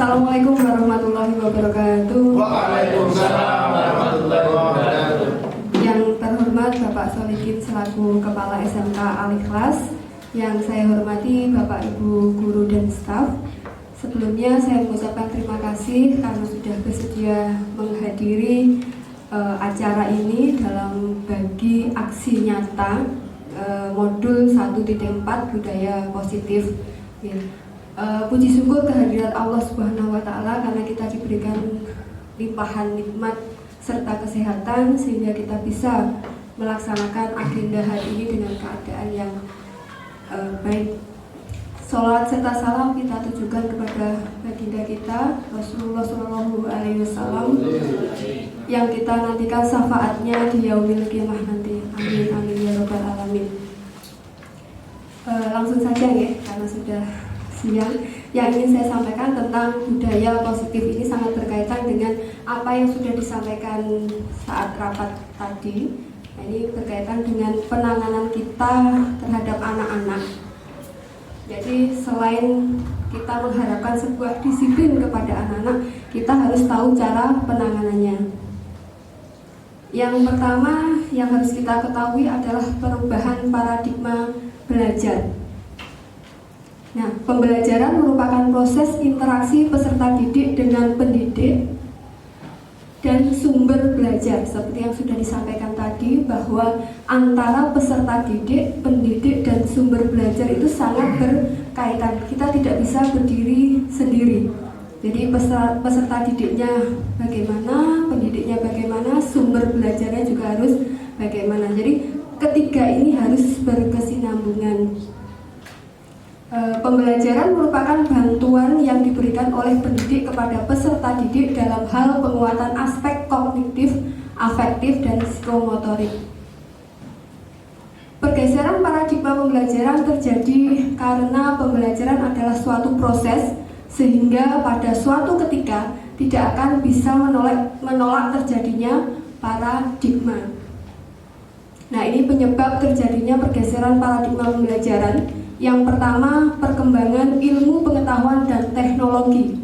Assalamualaikum warahmatullahi wabarakatuh. Waalaikumsalam warahmatullahi wabarakatuh. Yang terhormat Bapak Solikin selaku Kepala SMK Al-Ikhlas, yang saya hormati Bapak Ibu guru dan staf. Sebelumnya saya mengucapkan terima kasih karena sudah bersedia menghadiri acara ini dalam bagi aksi nyata modul 1.4 budaya positif. Ya. Puji syukur kehadirat Allah Subhanahu wa Ta'ala karena kita diberikan limpahan nikmat serta kesehatan sehingga kita bisa melaksanakan agenda hari ini dengan keadaan yang baik. Salawat serta salam kita tujukan kepada baginda kita Rasulullah Shallallahu Alaihi Wasallam yang kita nantikan syafaatnya di yaumil qiyamah nanti. Amin amin ya robbal alamin. Langsung saja ya karena sudah siang. Yang ingin saya sampaikan tentang budaya positif ini sangat berkaitan dengan apa yang sudah disampaikan saat rapat tadi. Ini berkaitan dengan penanganan kita terhadap anak-anak. Jadi selain kita mengharapkan sebuah disiplin kepada anak-anak, kita harus tahu cara penanganannya. Yang pertama yang harus kita ketahui adalah perubahan paradigma belajar. Nah, pembelajaran merupakan proses interaksi peserta didik dengan pendidik dan sumber belajar. Seperti yang sudah disampaikan tadi bahwa antara peserta didik, pendidik, dan sumber belajar itu sangat berkaitan. Kita tidak bisa berdiri sendiri. Jadi peserta didiknya bagaimana, pendidiknya bagaimana, sumber belajarnya juga harus bagaimana. Jadi ketiga ini harus berkesinambungan. Pembelajaran merupakan bantuan yang diberikan oleh pendidik kepada peserta didik dalam hal penguatan aspek kognitif, afektif, dan psikomotorik. Pergeseran paradigma pembelajaran terjadi karena pembelajaran adalah suatu proses sehingga pada suatu ketika tidak akan bisa menolak terjadinya paradigma. Nah, ini penyebab terjadinya pergeseran paradigma pembelajaran. Yang pertama, perkembangan ilmu pengetahuan dan teknologi.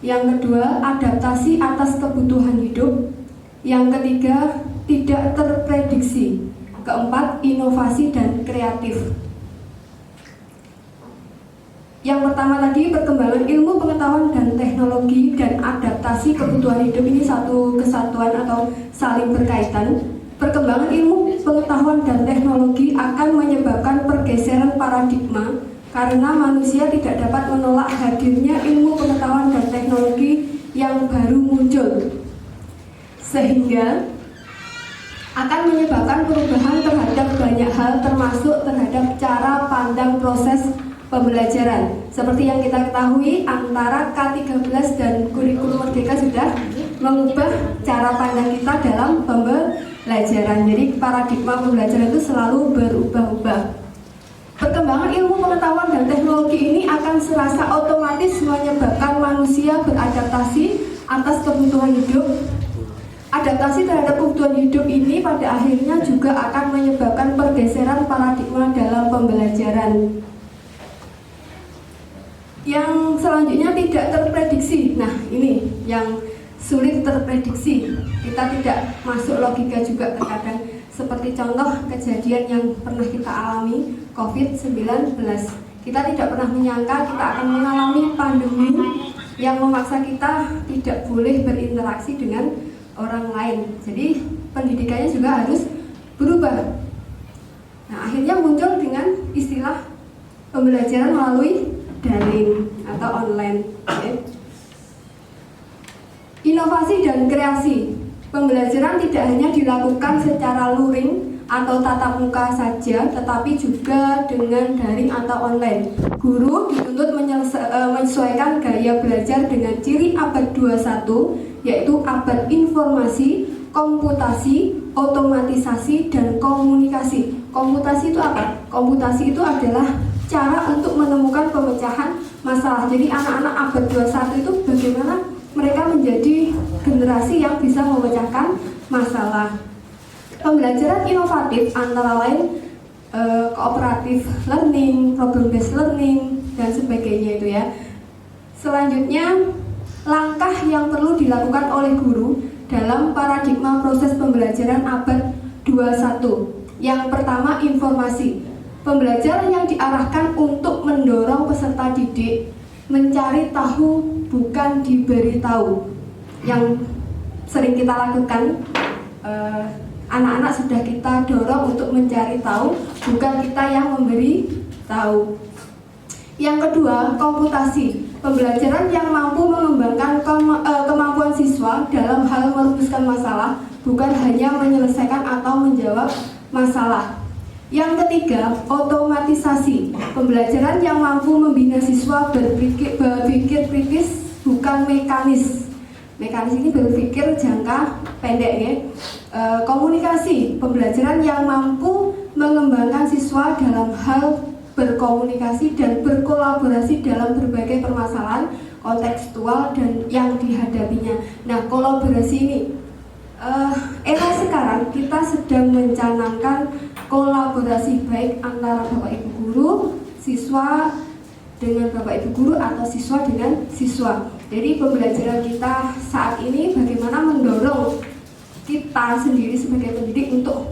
Yang kedua, adaptasi atas kebutuhan hidup. Yang ketiga, tidak terprediksi. Keempat, inovasi dan kreatif. Yang pertama tadi, perkembangan ilmu pengetahuan dan teknologi dan adaptasi kebutuhan hidup, ini satu kesatuan atau saling berkaitan. Perkembangan ilmu pengetahuan dan teknologi akan menyebabkan pergeseran paradigma karena manusia tidak dapat menolak hadirnya ilmu pengetahuan dan teknologi yang baru muncul, sehingga akan menyebabkan perubahan terhadap banyak hal termasuk terhadap cara pandang proses pembelajaran. Seperti yang kita ketahui, antara K13 dan kurikulum Merdeka sudah mengubah cara pandang kita dalam pembelajaran. Jadi paradigma pembelajaran itu selalu berubah-ubah. Perkembangan ilmu pengetahuan dan teknologi ini akan serasa otomatis menyebabkan manusia beradaptasi atas kebutuhan hidup. Adaptasi terhadap kebutuhan hidup ini pada akhirnya juga akan menyebabkan pergeseran paradigma dalam pembelajaran. Yang selanjutnya tidak terprediksi. Nah, ini yang sulit terprediksi. Kita tidak masuk logika juga terkadang. Seperti contoh kejadian yang pernah kita alami, COVID-19. Kita tidak pernah menyangka kita akan mengalami pandemi yang memaksa kita tidak boleh berinteraksi dengan orang lain. Jadi pendidikannya juga harus berubah. Nah, akhirnya muncul dengan istilah pembelajaran melalui daring atau online. Inovasi dan kreasi. Pembelajaran tidak hanya dilakukan secara luring atau tatap muka saja, tetapi juga dengan daring atau online. Guru dituntut menyesuaikan gaya belajar dengan ciri abad 21, yaitu abad informasi, komputasi, otomatisasi, dan komunikasi. Komputasi itu apa? Komputasi itu adalah cara untuk menemukan pemecahan masalah. Jadi anak-anak abad 21 itu bagaimana mereka menjadi generasi yang bisa memecahkan masalah. Pembelajaran inovatif antara lain cooperative learning, problem based learning, dan sebagainya itu ya. Selanjutnya, langkah yang perlu dilakukan oleh guru dalam paradigma proses pembelajaran abad 21. Yang pertama, informasi. Pembelajaran yang diarahkan untuk mendorong peserta didik mencari tahu bukan diberi tahu. Yang sering kita lakukan, anak-anak sudah kita dorong untuk mencari tahu, bukan kita yang memberi tahu. Yang kedua, komputasi. Pembelajaran yang mampu mengembangkan kemampuan siswa dalam hal merumuskan masalah, bukan hanya menyelesaikan atau menjawab masalah. Yang ketiga, otomatisasi. Pembelajaran yang mampu membina siswa berpikir kritis, bukan mekanis. Mekanis ini berpikir jangka pendek ya. Komunikasi. Pembelajaran yang mampu mengembangkan siswa dalam hal berkomunikasi dan berkolaborasi dalam berbagai permasalahan kontekstual dan yang dihadapinya. Nah, kolaborasi ini era sekarang kita sedang mencanangkan kolaborasi baik antara Bapak Ibu guru, siswa dengan Bapak Ibu guru atau siswa dengan siswa. Jadi pembelajaran kita saat ini bagaimana mendorong kita sendiri sebagai pendidik untuk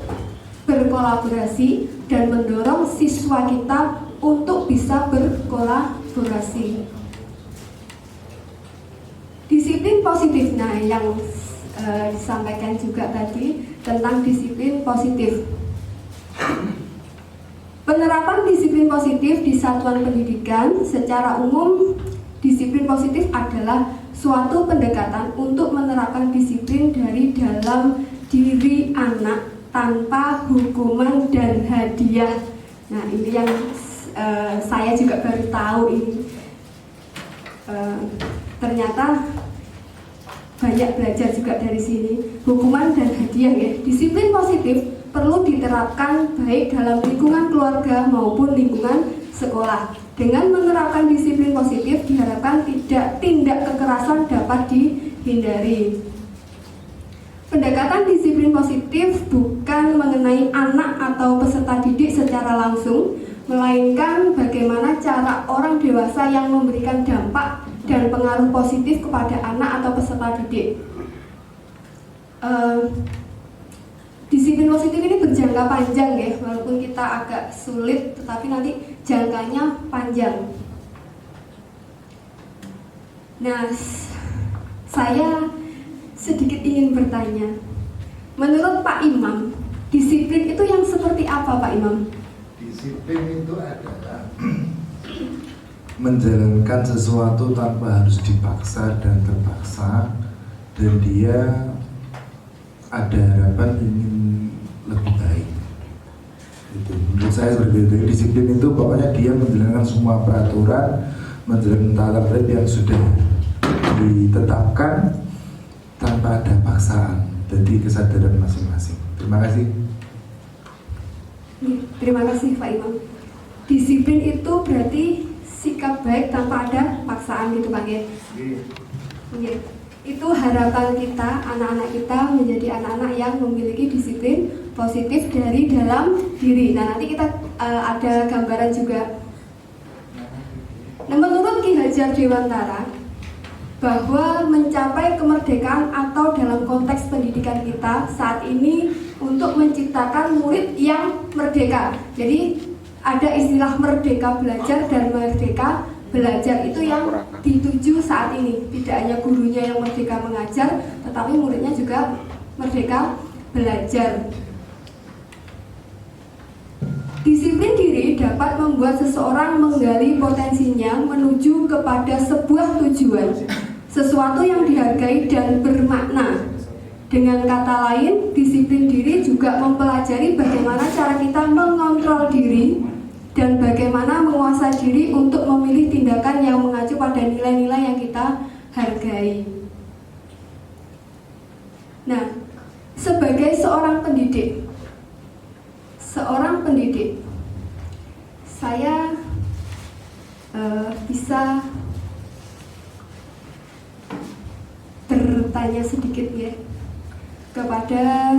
berkolaborasi dan mendorong siswa kita untuk bisa berkolaborasi. Disiplin positif, nah yang disampaikan juga tadi tentang disiplin positif. Penerapan disiplin positif di satuan pendidikan secara umum, disiplin positif adalah suatu pendekatan untuk menerapkan disiplin dari dalam diri anak tanpa hukuman dan hadiah. Nah, ini yang saya juga baru tahu ini. Ternyata banyak belajar juga dari sini. Hukuman dan hadiah ya. Disiplin positif perlu diterapkan baik dalam lingkungan keluarga maupun lingkungan sekolah. Dengan menerapkan disiplin positif diharapkan tindak kekerasan dapat dihindari. Pendekatan disiplin positif bukan mengenai anak atau peserta didik secara langsung, melainkan bagaimana cara orang dewasa yang memberikan dampak dan pengaruh positif kepada anak atau peserta didik. Disiplin positif ini berjangka panjang ya, walaupun kita agak sulit, tetapi nanti jangkanya panjang. Nah, saya sedikit ingin bertanya, menurut Pak Imam, disiplin itu yang seperti apa Pak Imam? Disiplin itu adalah menjalankan sesuatu tanpa harus dipaksa dan terpaksa, dan dia ada harapan ingin lebih baik. Itu menurut saya seperti itu. Disiplin itu pokoknya dia menjalankan semua peraturan, menjalankan tata tertib yang sudah ditetapkan tanpa ada paksaan, jadi kesadaran masing-masing. Terima kasih. Terima kasih Pak Imam. Disiplin itu berarti sikap baik tanpa ada paksaan gitu Pak ya. Itu harapan kita, anak-anak kita menjadi anak-anak yang memiliki disiplin positif dari dalam diri. Nah, nanti kita ada gambaran juga. Nah, menurut Ki Hajar Dewantara, bahwa mencapai kemerdekaan atau dalam konteks pendidikan kita saat ini untuk menciptakan murid yang merdeka. Jadi ada istilah merdeka belajar dan merdeka belajar, itu yang dituju saat ini. Tidak hanya gurunya yang merdeka mengajar, tetapi muridnya juga merdeka belajar. Disiplin diri dapat membuat seseorang menggali potensinya menuju kepada sebuah tujuan, sesuatu yang dihargai dan bermakna. Dengan kata lain, disiplin diri juga mempelajari bagaimana cara kita mengontrol diri dan bagaimana menguasai diri untuk memilih tindakan yang mengacu pada nilai-nilai yang kita hargai. Nah, sebagai seorang pendidik, saya bisa bertanya sedikit ya kepada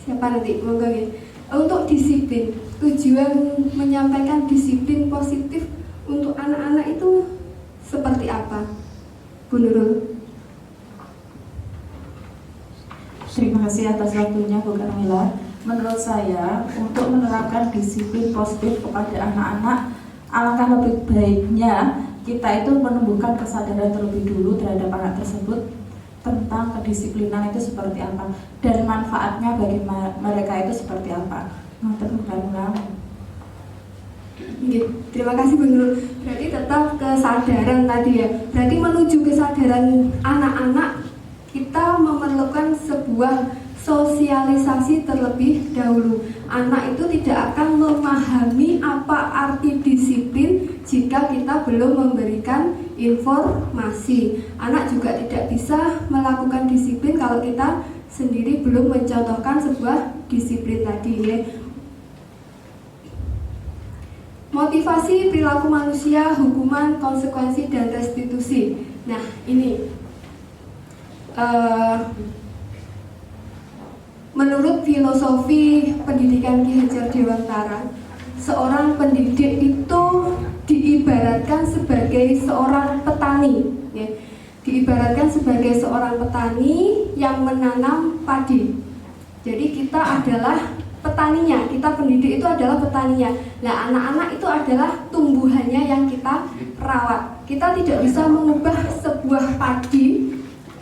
siapa nanti, monggo ya. Untuk disiplin, tujuan menyampaikan disiplin positif untuk anak-anak itu seperti apa? Bu Nurul. Terima kasih atas waktunya Bu Carmila. Menurut saya, untuk menerapkan disiplin positif kepada anak-anak, alangkah lebih baiknya kita itu menumbuhkan kesadaran terlebih dulu terhadap anak tersebut tentang kedisiplinan itu seperti apa dan manfaatnya bagi mereka itu seperti apa. Terima kasih Bu Nurul. Berarti tetap kesadaran tadi ya. Berarti menuju kesadaran anak-anak kita memerlukan sebuah sosialisasi terlebih dahulu. Anak itu tidak akan memahami apa arti disiplin jika kita belum memberikan informasi. Anak juga tidak bisa melakukan disiplin kalau kita sendiri belum mencontohkan sebuah disiplin tadi ya. Motivasi perilaku manusia, hukuman, konsekuensi, dan restitusi. Nah ini menurut filosofi pendidikan Ki Hajar Dewantara, seorang pendidik itu diibaratkan sebagai seorang petani ya. Diibaratkan sebagai seorang petani yang menanam padi. Jadi kita adalah petaninya, kita pendidik itu adalah petaninya. Nah, anak-anak itu adalah tumbuhannya yang kita rawat. Kita tidak bisa mengubah sebuah padi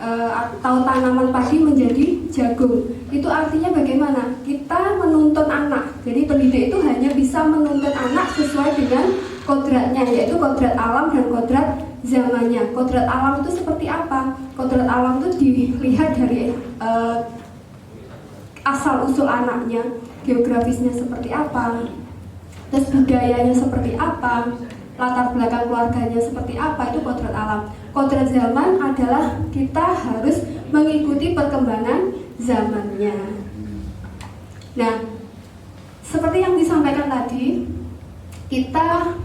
atau tanaman padi menjadi jagung. Itu artinya bagaimana? Kita menuntun anak. Jadi pendidik itu hanya bisa menuntun anak sesuai dengan kodratnya, yaitu kodrat alam dan kodrat zamannya. Kodrat alam itu seperti apa? Kodrat alam itu dilihat dari asal usul anaknya, geografisnya seperti apa, terus budayanya seperti apa, latar belakang keluarganya seperti apa, itu kodrat alam. Kodrat zaman adalah kita harus mengikuti perkembangan zamannya. Nah, seperti yang disampaikan tadi, kita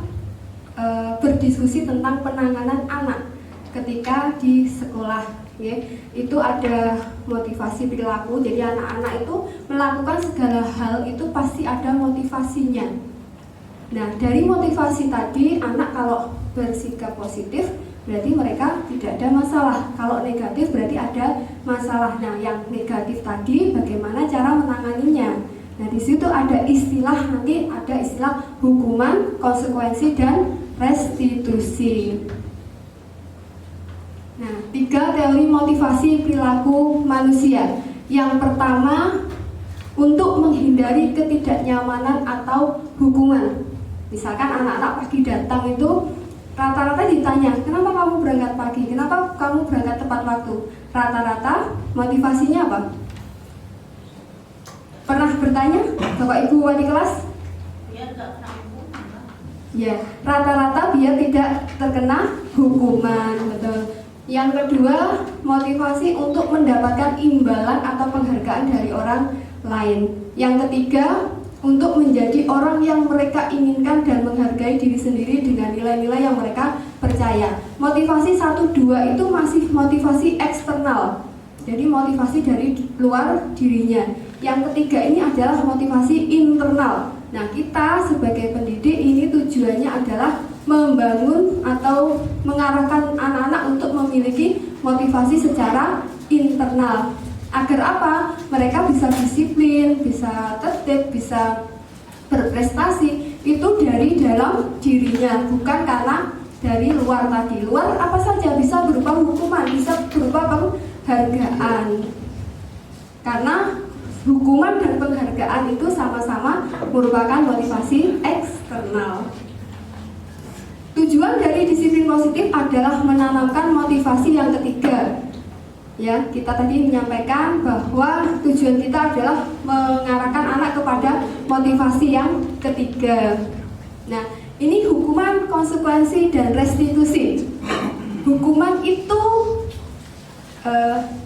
berdiskusi tentang penanganan anak ketika di sekolah. Ya, itu ada motivasi perilaku. Jadi anak-anak itu melakukan segala hal itu pasti ada motivasinya. Nah, dari motivasi tadi, anak kalau bersikap positif berarti mereka tidak ada masalah. Kalau negatif berarti ada masalah. Nah, yang negatif tadi bagaimana cara menanganinya? Nah, di situ ada istilah, nanti ada istilah hukuman, konsekuensi, dan restitusi. Nah, 3 teori motivasi perilaku manusia. Yang pertama, untuk menghindari ketidaknyamanan atau hukuman. Misalkan anak-anak pagi datang itu rata-rata ditanya, kenapa kamu berangkat pagi? Kenapa kamu berangkat tepat waktu? Rata-rata motivasinya apa? Pernah bertanya, Bapak Ibu wali kelas? Biar nggak kena hukuman. Ya, rata-rata biar tidak terkena hukuman, betul. Yang kedua, motivasi untuk mendapatkan imbalan atau penghargaan dari orang lain. Yang ketiga, untuk menjadi orang yang mereka inginkan dan menghargai diri sendiri dengan nilai-nilai yang mereka percaya. Motivasi 1, 2 itu masih motivasi eksternal. Jadi motivasi dari luar dirinya. Yang ketiga ini adalah motivasi internal. Nah, kita sebagai pendidik ini tujuannya adalah membangun atau mengarahkan anak-anak untuk memiliki motivasi secara internal. Agar apa? Mereka bisa disiplin, bisa tertib, bisa berprestasi. Itu dari dalam dirinya, bukan karena dari luar tadi. Luar apa saja, bisa berupa hukuman, bisa berupa penghargaan. Karena hukuman dan penghargaan itu sama-sama merupakan motivasi eksternal. Tujuan dari disiplin positif adalah menanamkan motivasi yang ketiga. Ya, kita tadi menyampaikan bahwa tujuan kita adalah mengarahkan anak kepada motivasi yang ketiga. Nah, ini hukuman, konsekuensi, dan restitusi. Hukuman itu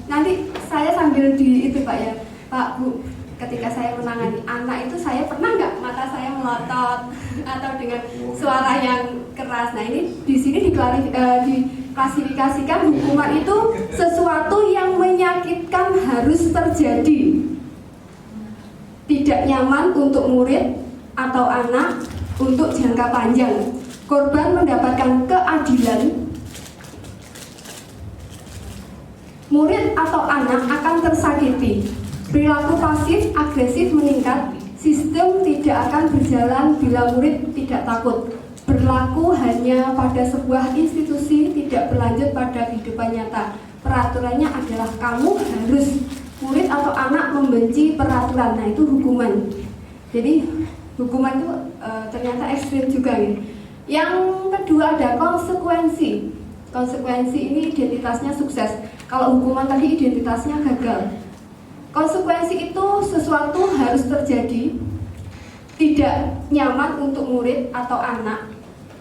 nanti saya sambil di itu Pak ya, Pak Bu. Ketika saya menangani anak itu, saya pernah nggak mata saya melotot atau dengan suara yang keras. Nah, ini di sini diklasifikasikan hukuman itu sesuatu yang menyakitkan harus terjadi. Tidak nyaman untuk murid atau anak untuk jangka panjang. Korban mendapatkan keadilan murid atau anak akan tersakiti. Perilaku pasif agresif meningkat. Sistem tidak akan berjalan bila murid tidak takut. Berlaku hanya pada sebuah institusi, tidak berlanjut pada kehidupan nyata. Peraturannya adalah kamu harus, murid atau anak membenci peraturan. Nah, itu hukuman. Jadi hukuman itu ternyata ekstrim juga gitu. Yang kedua ada konsekuensi. Konsekuensi ini identitasnya sukses. Kalau hukuman tadi identitasnya gagal. Konsekuensi itu sesuatu harus terjadi, tidak nyaman untuk murid atau anak,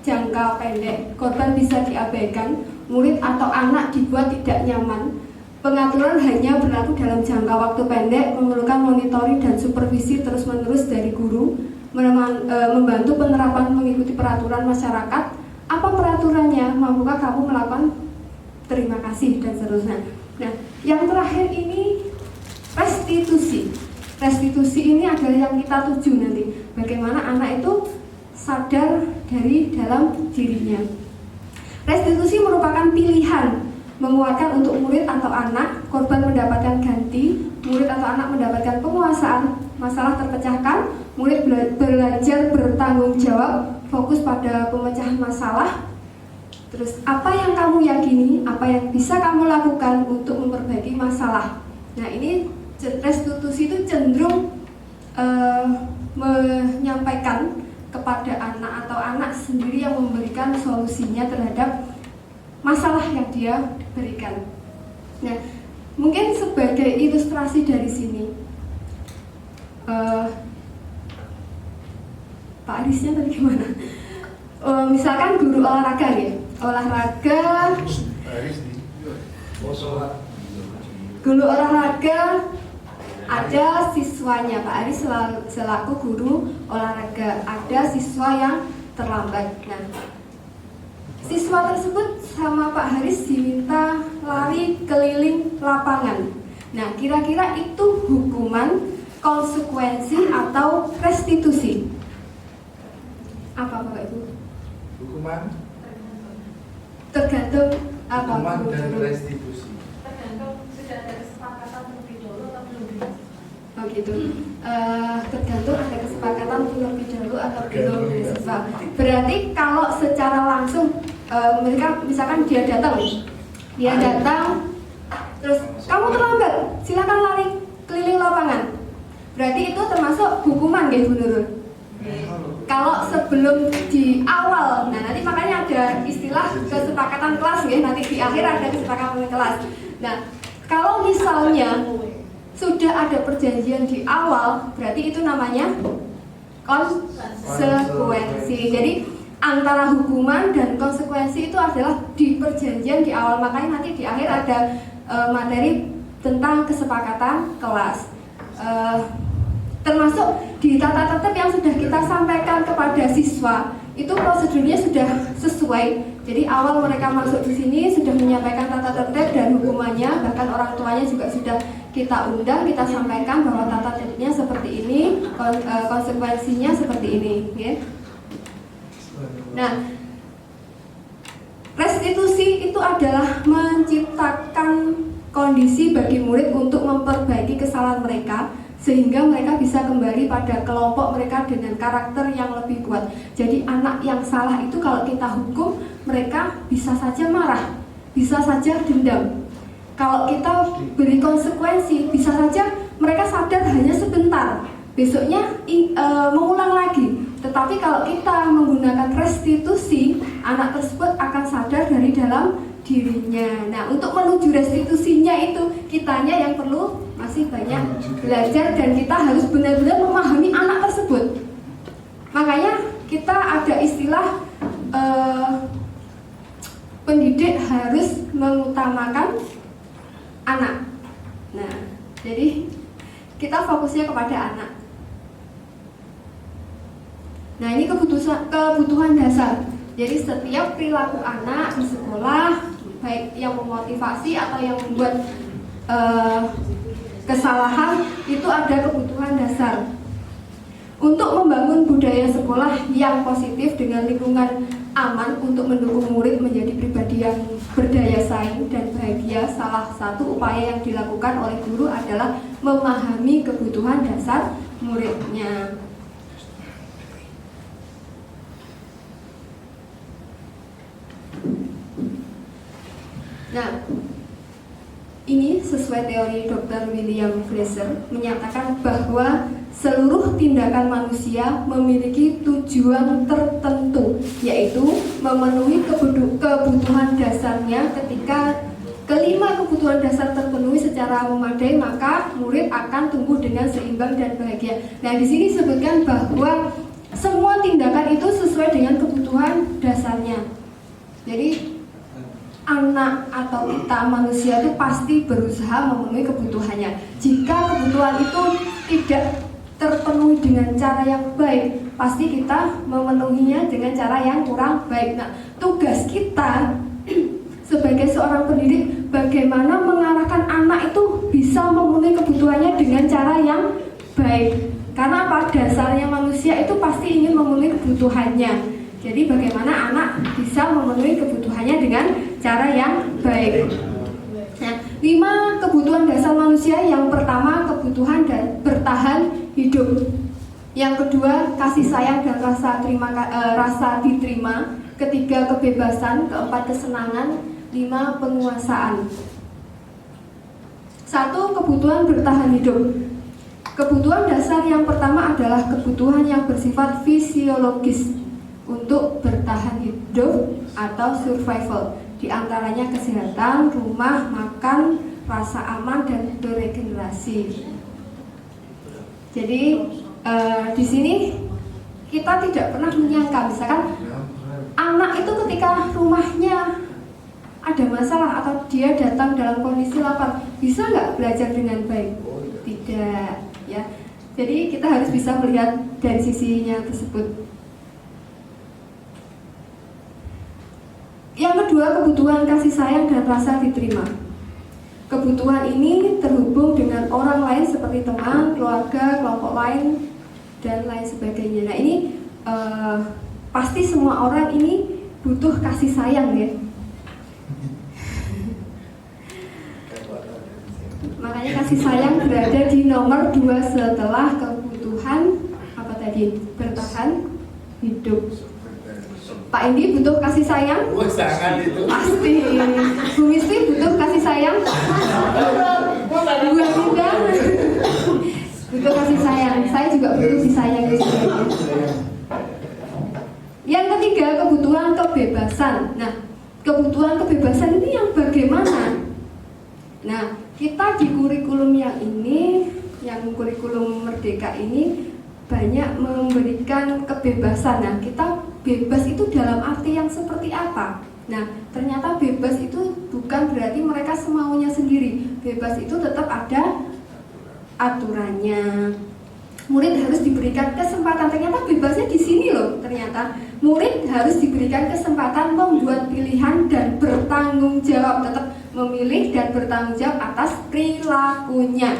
jangka pendek, korban bisa diabaikan, murid atau anak dibuat tidak nyaman. Pengaturan hanya berlaku dalam jangka waktu pendek, memerlukan monitoring dan supervisi terus-menerus dari guru, membantu penerapan mengikuti peraturan masyarakat. Apa peraturannya? Mampukah kamu melakukan? Terima kasih dan seterusnya. Nah, yang terakhir ini restitusi. Restitusi ini adalah yang kita tuju nanti. Bagaimana anak itu sadar dari dalam dirinya. Restitusi merupakan pilihan menguatkan untuk murid atau anak. Korban mendapatkan ganti, murid atau anak mendapatkan penguasaan, masalah terpecahkan, murid belajar bertanggung jawab, fokus pada pemecahan masalah. Terus apa yang kamu yakini, apa yang bisa kamu lakukan untuk memperbaiki masalah. Nah, ini restitusi itu cenderung menyampaikan kepada anak atau anak sendiri yang memberikan solusinya terhadap masalah yang dia berikan. Nah, mungkin sebagai ilustrasi dari sini, Pak Arisnya tadi gimana? Misalkan guru olahraga ya, guru olahraga ada siswanya, Pak Aris selaku guru olahraga, ada siswa yang terlambat. Nah, siswa tersebut sama Pak Haris diminta lari keliling lapangan. Nah, kira-kira itu hukuman, konsekuensi, atau restitusi? Apa Bapak Ibu? Hukuman? Tergantung apa? Hukuman dan restitusi. Tergantung sudah ada kesepakatan terlebih dahulu atau belum. Oh gitu. Tergantung ada kesepakatan terlebih dahulu atau belum siswa. Berarti kalau secara langsung mereka misalkan dia datang, terus kamu terlambat, silakan lari keliling lapangan. Berarti itu termasuk hukuman ya Bu Nurul? Kalau sebelum di awal, nah nanti makanya ada istilah kesepakatan kelas ya, nanti di akhir ada kesepakatan kelas. Nah, kalau misalnya sudah ada perjanjian di awal, berarti itu namanya konsekuensi. Jadi antara hukuman dan konsekuensi itu adalah di perjanjian di awal. Makanya nanti di akhir ada materi tentang kesepakatan kelas. Termasuk di tata tertib yang sudah kita sampaikan kepada siswa, itu prosedurnya sudah sesuai. Jadi awal mereka masuk di sini sudah menyampaikan tata tertib dan hukumannya, bahkan orang tuanya juga sudah kita undang, kita sampaikan bahwa tata tertibnya seperti ini, konsekuensinya seperti ini, ya. Nah, restitusi itu adalah menciptakan kondisi bagi murid untuk memperbaiki kesalahan mereka, sehingga mereka bisa kembali pada kelompok mereka dengan karakter yang lebih kuat. Jadi anak yang salah itu kalau kita hukum, mereka bisa saja marah, bisa saja dendam. Kalau kita beri konsekuensi, bisa saja mereka sadar hanya sebentar, besoknya mengulang lagi. Tetapi kalau kita menggunakan restitusi, anak tersebut akan sadar dari dalam dirinya. Nah, untuk menuju restitusinya itu kitanya yang perlu masih banyak belajar, dan kita harus benar-benar memahami anak tersebut. Makanya kita ada istilah pendidik harus mengutamakan anak. Nah, jadi kita fokusnya kepada anak. Nah, ini kebutuhan dasar. Jadi setiap perilaku anak di sekolah, baik yang memotivasi atau yang membuat kesalahan, itu ada kebutuhan dasar. Untuk membangun budaya sekolah yang positif dengan lingkungan aman untuk mendukung murid menjadi pribadi yang berdaya saing dan bahagia. Salah satu upaya yang dilakukan oleh guru adalah memahami kebutuhan dasar muridnya. Nah, ini sesuai teori Dr. William Glasser menyatakan bahwa seluruh tindakan manusia memiliki tujuan tertentu, yaitu memenuhi kebutuhan dasarnya. Ketika kelima kebutuhan dasar terpenuhi secara memadai, maka murid akan tumbuh dengan seimbang dan bahagia. Nah, di sini disebutkan bahwa semua tindakan itu sesuai dengan kebutuhan dasarnya. Jadi anak atau kita manusia itu pasti berusaha memenuhi kebutuhannya. Jika kebutuhan itu tidak terpenuhi dengan cara yang baik, pasti kita memenuhinya dengan cara yang kurang baik. Nah, tugas kita sebagai seorang pendidik bagaimana mengarahkan anak itu bisa memenuhi kebutuhannya dengan cara yang baik. Karena apa? Dasarnya manusia itu pasti ingin memenuhi kebutuhannya. Jadi bagaimana anak bisa memenuhi kebutuhannya dengan cara yang baik. Nah, 5 kebutuhan dasar manusia. Yang pertama, kebutuhan dan bertahan hidup. Yang kedua, kasih sayang dan rasa diterima. Ketiga, kebebasan. Keempat, kesenangan. 5, penguasaan. 1. Kebutuhan bertahan hidup. Kebutuhan dasar yang pertama adalah kebutuhan yang bersifat fisiologis untuk bertahan hidup atau survival. Di antaranya kesehatan, rumah, makan, rasa aman, dan beregenerasi. Jadi di sini kita tidak pernah menyangka, misalkan anak itu ketika rumahnya ada masalah atau dia datang dalam kondisi lapar, bisa nggak belajar dengan baik? Tidak, ya. Jadi kita harus bisa melihat dari sisinya tersebut. Yang kedua, kebutuhan kasih sayang dan rasa diterima. Kebutuhan ini terhubung dengan orang lain seperti teman, keluarga, kelompok lain, dan lain sebagainya. Nah, ini pasti semua orang ini butuh kasih sayang, ya. Makanya kasih sayang berada di nomor 2 setelah kebutuhan apa tadi? Bertahan hidup. Pak Indi butuh kasih sayang? Sangat itu. Pasti. Bu Misti butuh kasih sayang? Bu Linda butuh kasih sayang. Saya juga butuh disayangi. Yang ketiga, kebutuhan kebebasan. Nah, kebutuhan kebebasan ini yang bagaimana? Nah, kita di kurikulum yang ini, yang kurikulum Merdeka ini banyak memberikan kebebasan. Nah, kita bebas itu dalam arti yang seperti apa? Nah, ternyata bebas itu bukan berarti mereka semaunya sendiri. Bebas itu tetap ada aturannya. Murid harus diberikan kesempatan. Ternyata bebasnya di sini loh. Ternyata murid harus diberikan kesempatan membuat pilihan dan bertanggung jawab. Tetap memilih dan bertanggung jawab atas perilakunya.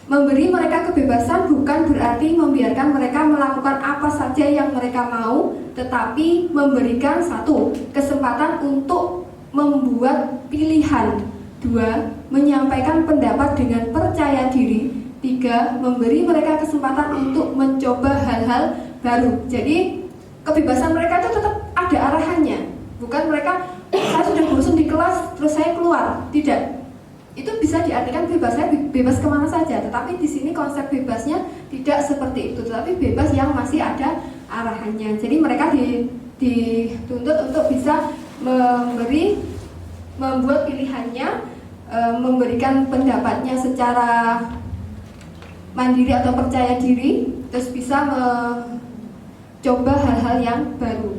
Memberi mereka kebebasan bukan berarti membiarkan mereka melakukan apa saja yang mereka mau, tetapi memberikan 1, kesempatan untuk membuat pilihan. 2, menyampaikan pendapat dengan percaya diri. 3, memberi mereka kesempatan untuk mencoba hal-hal baru. Jadi kebebasan mereka itu tetap ada arahannya. Bukan mereka, saya sudah bosan di kelas, terus saya keluar. Tidak. Itu bisa diartikan bebas, saya bebas kemana saja. Tetapi di sini konsep bebasnya tidak seperti itu, tetapi bebas yang masih ada arahannya. Jadi mereka dituntut untuk bisa membuat pilihannya, memberikan pendapatnya secara mandiri atau percaya diri, terus bisa mencoba hal-hal yang baru.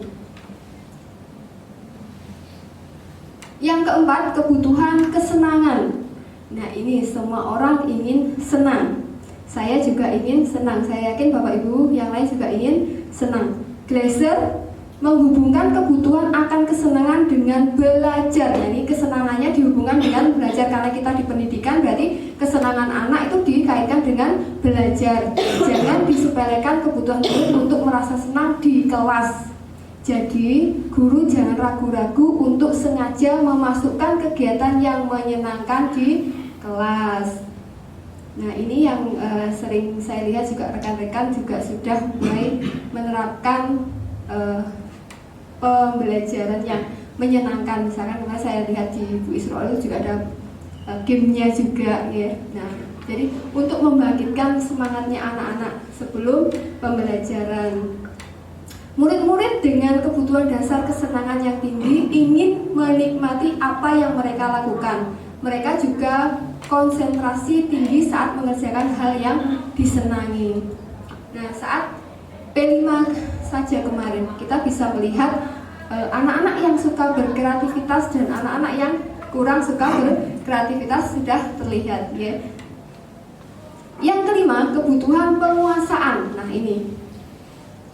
Yang keempat, kebutuhan kesenangan. Nah, ini semua orang ingin senang. Saya juga ingin senang. Saya yakin Bapak Ibu yang lain juga ingin senang. Glasser menghubungkan kebutuhan akan kesenangan dengan belajar. Nah, ini kesenangannya dihubungkan dengan belajar. Karena kita di pendidikan, berarti kesenangan anak itu dikaitkan dengan belajar. Jangan disepelekan kebutuhan murid untuk merasa senang di kelas. Jadi, guru jangan ragu-ragu untuk sengaja memasukkan kegiatan yang menyenangkan di kelas. Nah, ini yang sering saya lihat juga rekan-rekan juga sudah mulai menerapkan pembelajaran yang menyenangkan. Misalkan kemarin saya lihat di Bu Israel itu juga ada gamenya juga ya. Nah, jadi untuk membangkitkan semangatnya anak-anak sebelum pembelajaran. Murid-murid dengan kebutuhan dasar kesenangan yang tinggi ingin menikmati apa yang mereka lakukan. Mereka juga konsentrasi tinggi saat mengerjakan hal yang disenangi. Nah, saat P5 saja kemarin kita bisa melihat anak-anak yang suka berkreativitas dan anak-anak yang kurang suka berkreativitas sudah terlihat ya. Yang kelima, kebutuhan penguasaan. Nah, ini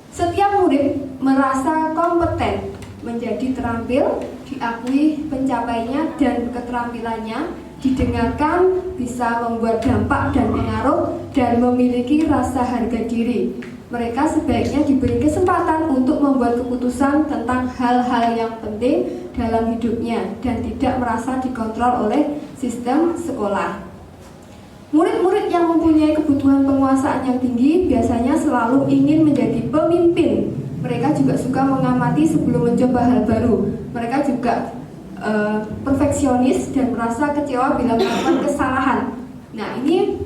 setiap murid merasa kompeten, menjadi terampil, diakui pencapaiannya dan keterampilannya, didengarkan, bisa membuat dampak dan pengaruh, dan memiliki rasa harga diri. Mereka sebaiknya diberi kesempatan untuk membuat keputusan tentang hal-hal yang penting dalam hidupnya dan tidak merasa dikontrol oleh sistem sekolah. Murid-murid yang mempunyai kebutuhan penguasaan yang tinggi biasanya selalu ingin menjadi pemimpin. Mereka juga suka mengamati sebelum mencoba hal baru. Mereka juga perfeksionis dan merasa kecewa bila melakukan kesalahan. Nah, ini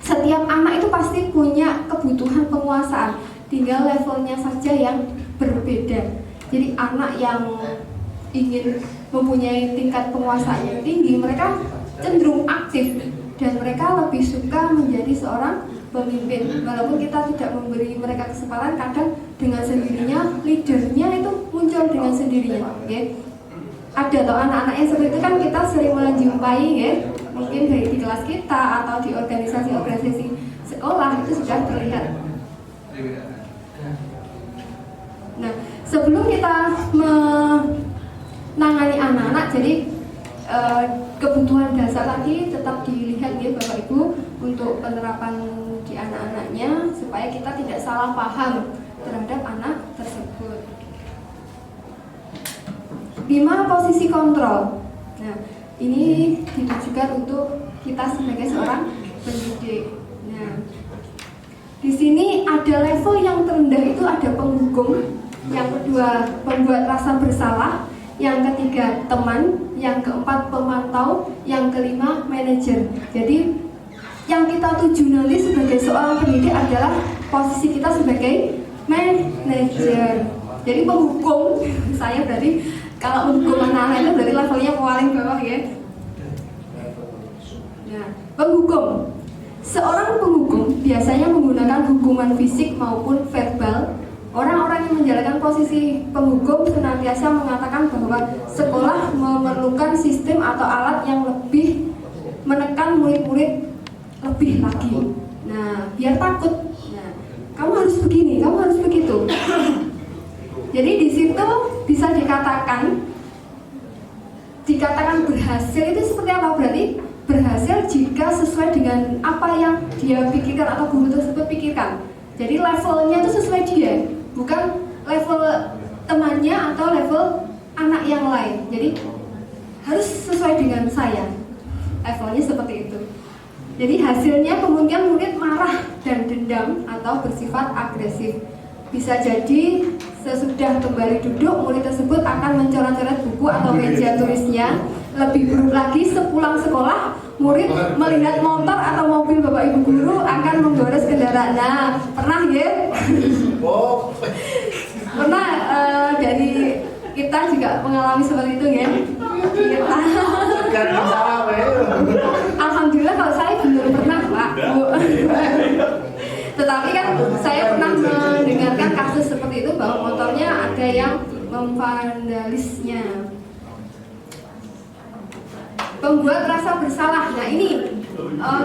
setiap anak itu pasti punya kebutuhan penguasaan, tinggal levelnya saja yang berbeda. Jadi anak yang ingin mempunyai tingkat penguasaan yang tinggi, mereka cenderung aktif dan mereka lebih suka menjadi seorang pemimpin. Walaupun kita tidak memberi mereka kesempatan, kadang dengan sendirinya leadernya itu muncul dengan sendirinya. Okay? Ada toh anak-anak yang seperti itu kan kita sering menjumpai ya, mungkin di kelas kita atau di organisasi-organisasi sekolah itu sudah terlihat. Nah, sebelum kita menangani anak-anak, jadi kebutuhan dasar tadi tetap dilihat ya Bapak Ibu untuk penerapan di anak-anaknya supaya kita tidak salah paham terhadap anak tersebut. 5. Posisi kontrol. Nah, ini ditujukan untuk kita sebagai seorang pendidik. Nah, di sini ada level yang terendah itu ada penghukum, yang kedua pembuat rasa bersalah, yang ketiga teman, yang keempat pemantau, yang kelima manajer. Jadi yang kita tuju nanti sebagai seorang pendidik adalah posisi kita sebagai manajer. Jadi penghukum, saya berarti kalau menghukum anak-anak itu berarti levelnya paling bawah ya. Nah, penghukum. Seorang penghukum biasanya menggunakan hukuman fisik maupun verbal. Orang-orang yang menjalankan posisi penghukum senantiasa mengatakan bahwa sekolah memerlukan sistem atau alat yang lebih menekan murid-murid lebih lagi. Nah, biar takut. Nah, kamu harus begini, kamu harus begitu. Jadi di situ bisa dikatakan berhasil itu seperti apa? Berarti berhasil jika sesuai dengan apa yang dia pikirkan atau guru tersebut pikirkan. Jadi levelnya itu sesuai dia, bukan level temannya atau level anak yang lain. Jadi harus sesuai dengan saya. Levelnya seperti itu. Jadi hasilnya kemungkinan murid marah dan dendam atau bersifat agresif. Bisa jadi sesudah kembali duduk, murid tersebut akan mencoret-coret buku atau meja tulisnya. Lebih buruk lagi, sepulang sekolah, murid melihat motor atau mobil bapak ibu guru akan menggores kendaraan. Nah, pernah ya? Pernah dari kita juga mengalami seperti itu ya? Alhamdulillah kalau saya belum pernah Pak, Bu. Tetapi kan saya pernah mendengarkan kasus seperti itu bahwa motornya ada yang memvandalisnya. Pembuat rasa bersalah. Nah ini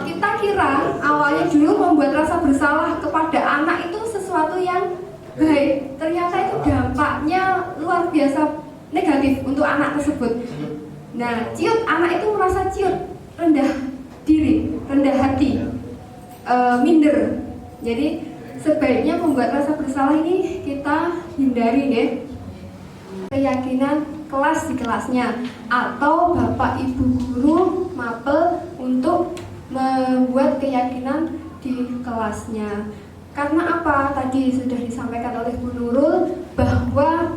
kita kira awalnya dulu membuat rasa bersalah kepada anak itu sesuatu yang baik. Ternyata itu dampaknya luar biasa negatif untuk anak tersebut. Nah, anak itu merasa rendah diri, rendah hati, minder. Jadi sebaiknya membuat rasa bersalah ini kita hindari ya. keyakinan kelas di kelasnya, atau Bapak Ibu guru mapel untuk membuat keyakinan di kelasnya. Karena apa? Tadi sudah disampaikan oleh Bu Nurul bahwa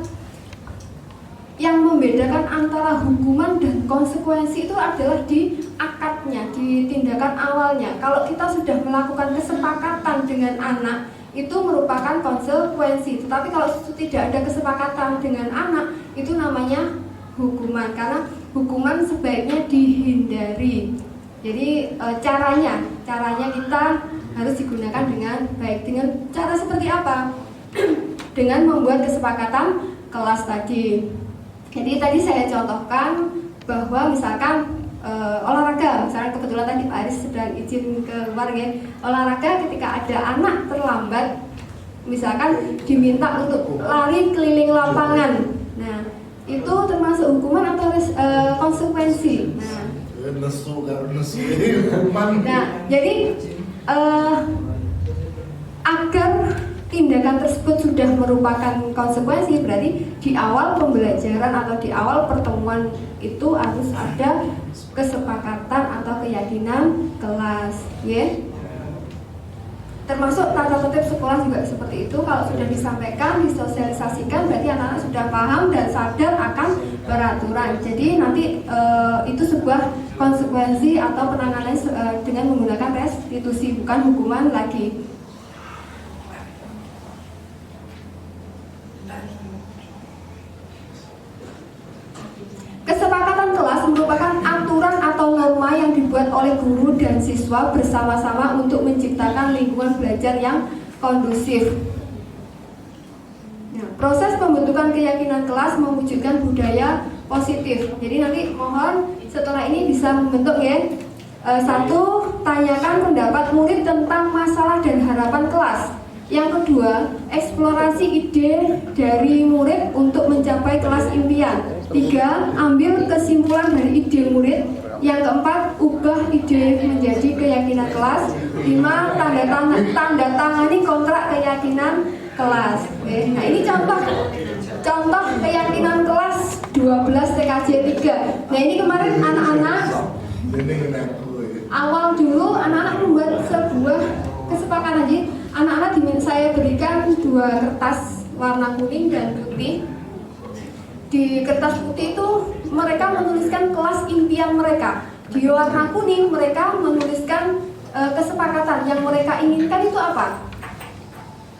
yang membedakan antara hukuman dan konsekuensi itu adalah di akadnya, di tindakan awalnya. Kalau kita sudah melakukan kesepakatan dengan anak, itu merupakan konsekuensi. Tetapi kalau tidak ada kesepakatan dengan anak, itu namanya hukuman. Karena hukuman sebaiknya dihindari. Jadi caranya kita harus digunakan dengan baik. Dengan cara seperti apa? Dengan membuat kesepakatan kelas tadi. Jadi tadi saya contohkan bahwa misalkan olahraga, misalnya kebetulan tadi Pak Aris sedang izin keluar ya, olahraga ketika ada anak terlambat, misalkan diminta untuk lari keliling lapangan, nah itu termasuk hukuman atau konsekuensi. Nah, jadi agar tindakan tersebut sudah merupakan konsekuensi, berarti di awal pembelajaran atau di awal pertemuan itu harus ada kesepakatan atau keyakinan kelas, ya. Termasuk tata tertib sekolah juga seperti itu. Kalau sudah disampaikan, disosialisasikan, berarti anak-anak sudah paham dan sadar akan peraturan. Jadi nanti itu sebuah konsekuensi atau penanganan dengan menggunakan restitusi, bukan hukuman lagi. Kesepakatan kelas merupakan aturan atau norma yang dibuat oleh guru dan siswa bersama-sama untuk menciptakan lingkungan belajar yang kondusif. Nah, proses pembentukan keyakinan kelas mewujudkan budaya positif. Jadi nanti mohon setelah ini bisa membentuk ya. Satu, tanyakan pendapat murid tentang masalah dan harapan kelas. Yang kedua, eksplorasi ide dari murid untuk mencapai kelas impian. 3, ambil kesimpulan dari ide murid. Yang keempat, ubah ide menjadi keyakinan kelas. 5, tanda tangani kontrak keyakinan kelas. Oke. Nah, ini contoh keyakinan kelas 12 TKJ 3. Nah, ini kemarin anak-anak awal dulu anak-anak membuat sebuah kesepakatan. Jadi anak-anak saya berikan 2 kertas warna kuning dan putih. Di kertas putih itu mereka menuliskan kelas impian mereka. Di warna kuning mereka menuliskan kesepakatan yang mereka inginkan itu apa.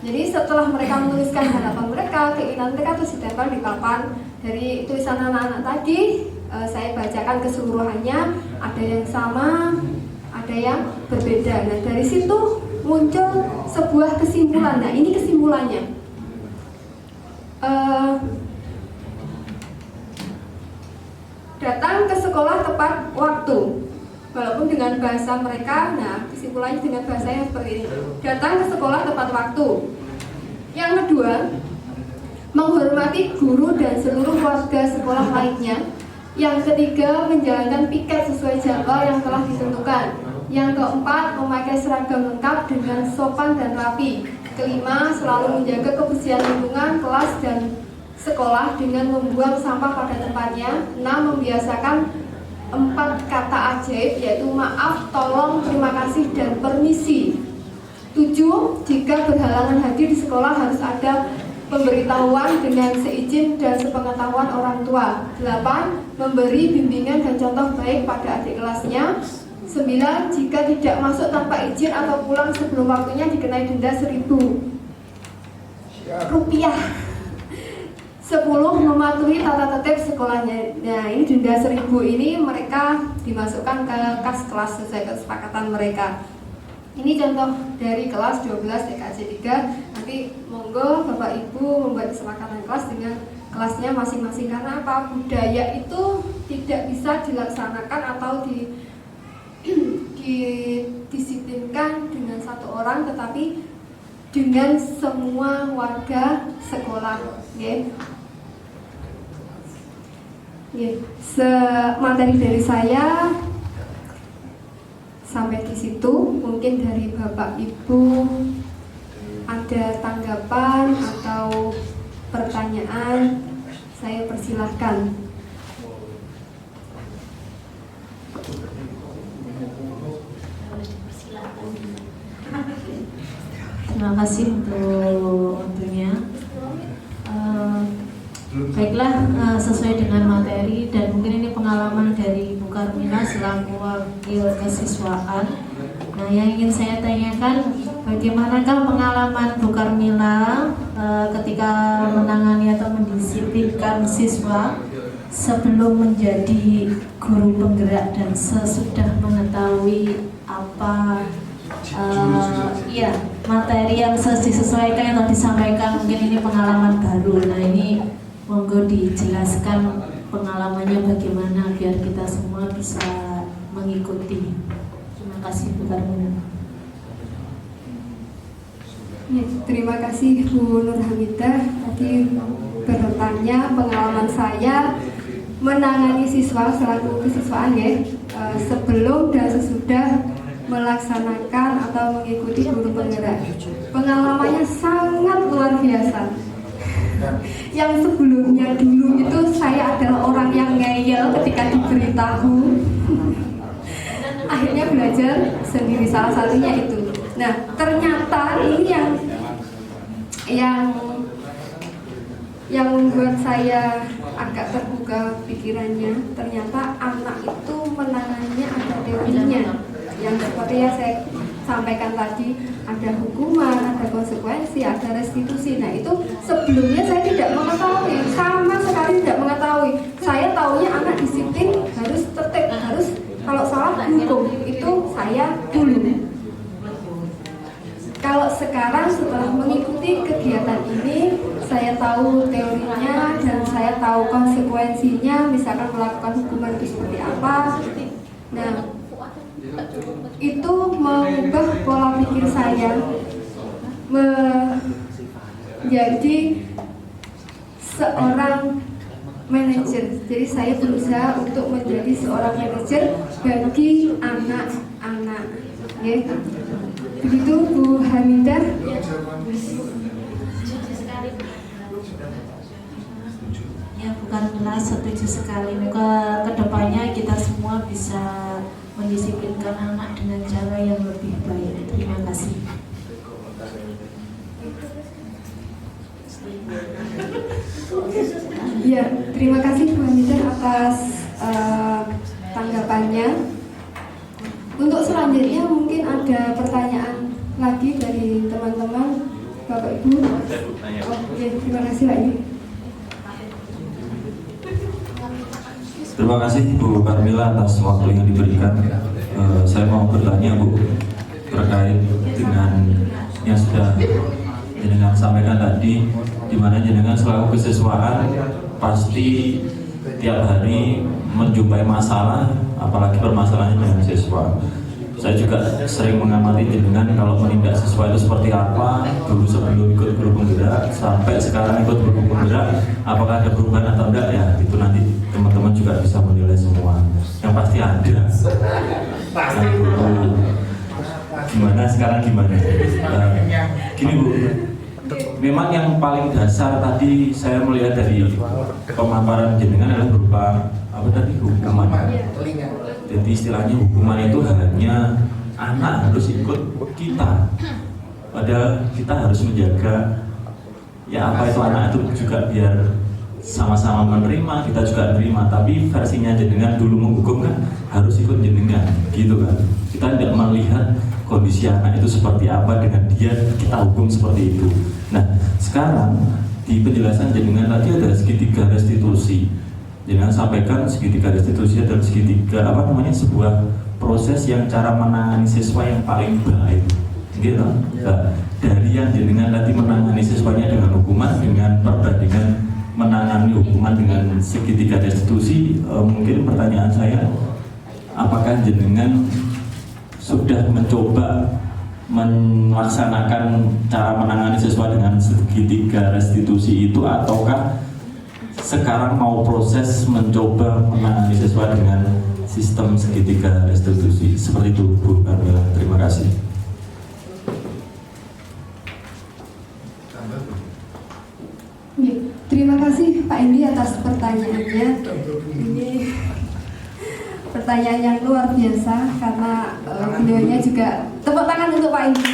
Jadi setelah mereka menuliskan harapan mereka, keinginan mereka, terus ditempel di papan. Dari tulisan anak-anak tadi saya bacakan keseluruhannya, ada yang sama, ada yang berbeda. Nah, dari situ muncul sebuah kesimpulan. Nah, ini kesimpulannya. Datang ke sekolah tepat waktu. Walaupun dengan bahasa mereka, nah kesimpulannya dengan bahasa yang seperti ini. Datang ke sekolah tepat waktu. Yang kedua, menghormati guru dan seluruh warga sekolah lainnya. Yang ketiga, menjalankan piket sesuai jadwal yang telah ditentukan. Yang keempat, memakai seragam lengkap dengan sopan dan rapi. Kelima, selalu menjaga kebersihan lingkungan, kelas dan sekolah dengan membuang sampah pada tempatnya. 6, membiasakan 4 kata ajaib, yaitu maaf, tolong, terima kasih, dan permisi. 7, jika berhalangan hadir di sekolah harus ada pemberitahuan dengan seizin dan sepengetahuan orang tua. 8, memberi bimbingan dan contoh baik pada adik kelasnya. 9, jika tidak masuk tanpa izin atau pulang sebelum waktunya dikenai denda Rp1.000. 10, mematuhi tata tertib sekolahnya. Nah, ini denda Rp1.000 ini mereka dimasukkan ke kas kelas sesuai kesepakatan mereka. Ini contoh dari kelas 12 TKJ 3. Nanti monggo Bapak Ibu membuat kesepakatan kelas dengan kelasnya masing-masing. Karena apa? Budaya itu tidak bisa dilaksanakan atau didisiplinkan dengan satu orang, tetapi dengan semua warga sekolah. Materi dari saya sampai di situ. Mungkin dari Bapak Ibu ada tanggapan atau pertanyaan, Saya persilahkan. Terima kasih untuk waktunya. Baiklah, sesuai dengan materi dan mungkin ini pengalaman dari Bu Karmila selaku wakil kesiswaan. Nah, yang ingin saya tanyakan, bagaimanakah pengalaman Bu Karmila ketika menangani atau mendisiplinkan siswa sebelum menjadi guru penggerak dan sesudah mengetahui apa materi yang disesuaikan atau disampaikan, mungkin ini pengalaman baru. Nah, ini monggo dijelaskan pengalamannya bagaimana biar kita semua bisa mengikuti. Terima kasih Bu Karmila. Ya, terima kasih Bu Nur Hamidah tadi bertanya pengalaman saya menangani siswa selaku kesiswaan ya, sebelum dan sesudah melaksanakan atau mengikuti guru penggerak. Pengalamannya sangat luar biasa. Yang sebelumnya dulu itu saya adalah orang yang ngeyel ketika diberitahu. Akhirnya belajar sendiri, salah satunya itu. Nah, ternyata ini yang membuat saya agak terbuka pikirannya. Ternyata anak itu menangannya ada teorinya. Yang seperti yang saya sampaikan tadi, ada hukuman, ada konsekuensi, ada restitusi. Nah, itu sebelumnya saya tidak mengetahui, sama sekali tidak mengetahui. Saya taunya anak disiplin harus tertib, harus kalau salah hukum. Itu saya dulu. Kalau sekarang setelah mengikuti kegiatan ini, saya tahu teorinya dan saya tahu konsekuensinya, misalkan melakukan hukuman itu seperti apa. Nah, itu mengubah pola pikir saya menjadi seorang manajer. Jadi saya berusaha untuk menjadi seorang manajer bagi anak-anak. Okay. Begitu Bu Hamidah. Ya, Bu Karmila setuju sekali. Kedepannya kita semua bisa mendisiplinkan anak dengan cara yang lebih baik. Terima kasih. Ya, terima kasih Bu Hamidah atas tanggapannya. Untuk selanjutnya mungkin ada pertanyaan lagi dari teman-teman Bapak Ibu. Oke, terima kasih lagi. Terima kasih Bu Karmila atas waktu yang diberikan. Saya mau bertanya Bu terkait dengan yang sudah jenengan sampaikan tadi, di mana jenengan selaku kesiswaan pasti tiap hari menjumpai masalah, apalagi permasalahannya dengan siswa. Saya juga sering mengamati jenengan kalau menindak siswa itu seperti apa, dulu sebelum ikut guru penggerak sampai sekarang ikut guru penggerak, apakah ada perubahan atau enggak ya, itu nanti teman-teman juga bisa menilai semua. Yang pasti ada. Yang dulu gimana, sekarang gimana? Gini Bu, memang yang paling dasar tadi saya melihat dari pemaparan jenengan adalah berupa apa tadi, hukuman. Jadi istilahnya hukuman itu hanya anak harus ikut kita, padahal kita harus menjaga ya apa itu anak itu juga biar sama-sama menerima, kita juga menerima. Tapi versinya jenengan dulu menghukum kan harus ikut jenengan, gitu kan. Kita tidak melihat kondisi anak itu seperti apa, dengan dia kita hukum seperti itu. Nah, sekarang di penjelasan jenengan tadi ada segitiga restitusi. Jenengan sampaikan segitiga restitusi dan segitiga sebuah proses yang cara menangani siswa yang paling baik, gitu. Nah, dari yang jenengan tadi menangani siswanya dengan hukuman, dengan perbandingan menangani hukuman dengan segitiga restitusi, mungkin pertanyaan saya, apakah jenengan sudah mencoba melaksanakan cara menangani siswa dengan segitiga restitusi itu, ataukah sekarang mau proses mencoba menangani siswa dengan sistem segitiga restitusi? Seperti itu Bu Karmila. Terima kasih. Ya. Terima kasih Pak Indi atas pertanyaannya. Ini pertanyaan yang luar biasa karena beliaunya juga, tepuk tangan untuk Pak Indi.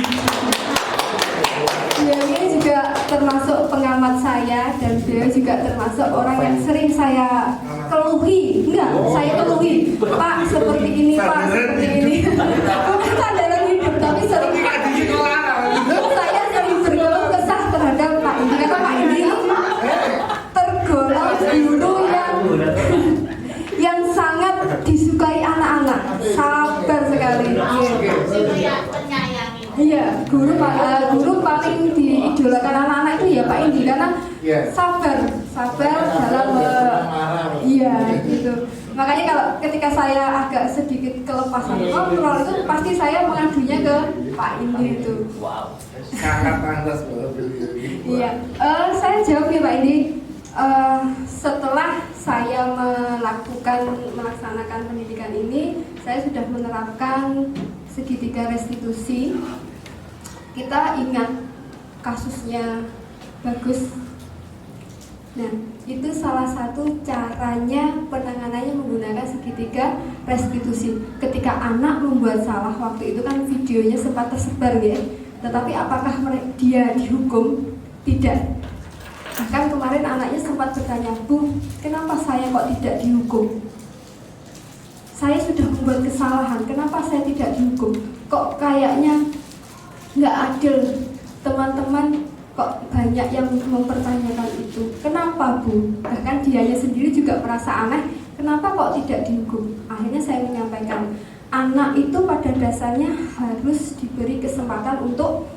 Beliau ini juga termasuk pengamat saya dan beliau juga termasuk orang yang sering saya keluhi. Saya keluhi, Pak seperti ini, Pak seperti ini. Bukan sandaran hidup, tapi sering saya sering berkeluh kesah terhadap Pak Indi karena Pak Indi tergolong guru yang sangat disukai anak-anak, sabar sekali. Iya, guru paling diidolakan anak-anak itu ya Pak Indi karena sabar dalam iya gitu. Makanya kalau ketika saya agak sedikit kelepasan kontrol itu pasti saya mengadunya ke Pak Indi itu. Wow, sangat pantas banget. Iya, saya jawab ya Pak Indi. Setelah saya melaksanakan pendidikan ini, saya sudah menerapkan segitiga restitusi. Kita ingat kasusnya Bagus. Nah, itu salah satu caranya penanganannya menggunakan segitiga restitusi. Ketika anak membuat salah, waktu itu kan videonya sempat tersebar ya. Tetapi apakah dia dihukum? Tidak. Bahkan kemarin anaknya sempat bertanya, Bu, kenapa saya kok tidak dihukum? Saya sudah membuat kesalahan, kenapa saya tidak dihukum? Kok kayaknya nggak adil, teman-teman kok banyak yang mempertanyakan itu. Kenapa Bu? Bahkan dianya sendiri juga merasa aneh, kenapa kok tidak dihukum? Akhirnya saya menyampaikan, anak itu pada dasarnya harus diberi kesempatan untuk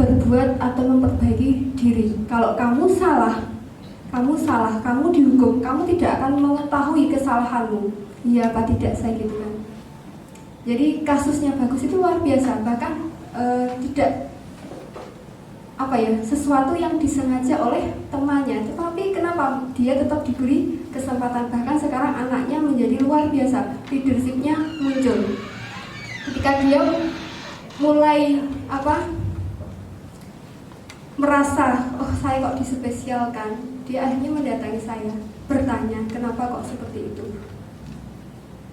berbuat atau memperbaiki diri. Kalau kamu salah, kamu dihukum, kamu tidak akan mengetahui kesalahanmu. Iya apa tidak, saya gitu kan. Jadi kasusnya Bagus itu luar biasa, bahkan tidak sesuatu yang disengaja oleh temannya, tetapi kenapa dia tetap diberi kesempatan. Bahkan sekarang anaknya menjadi luar biasa, leadership-nya muncul. Ketika dia mulai merasa, oh saya kok dispesialkan, dia akhirnya mendatangi saya, bertanya kenapa kok seperti itu.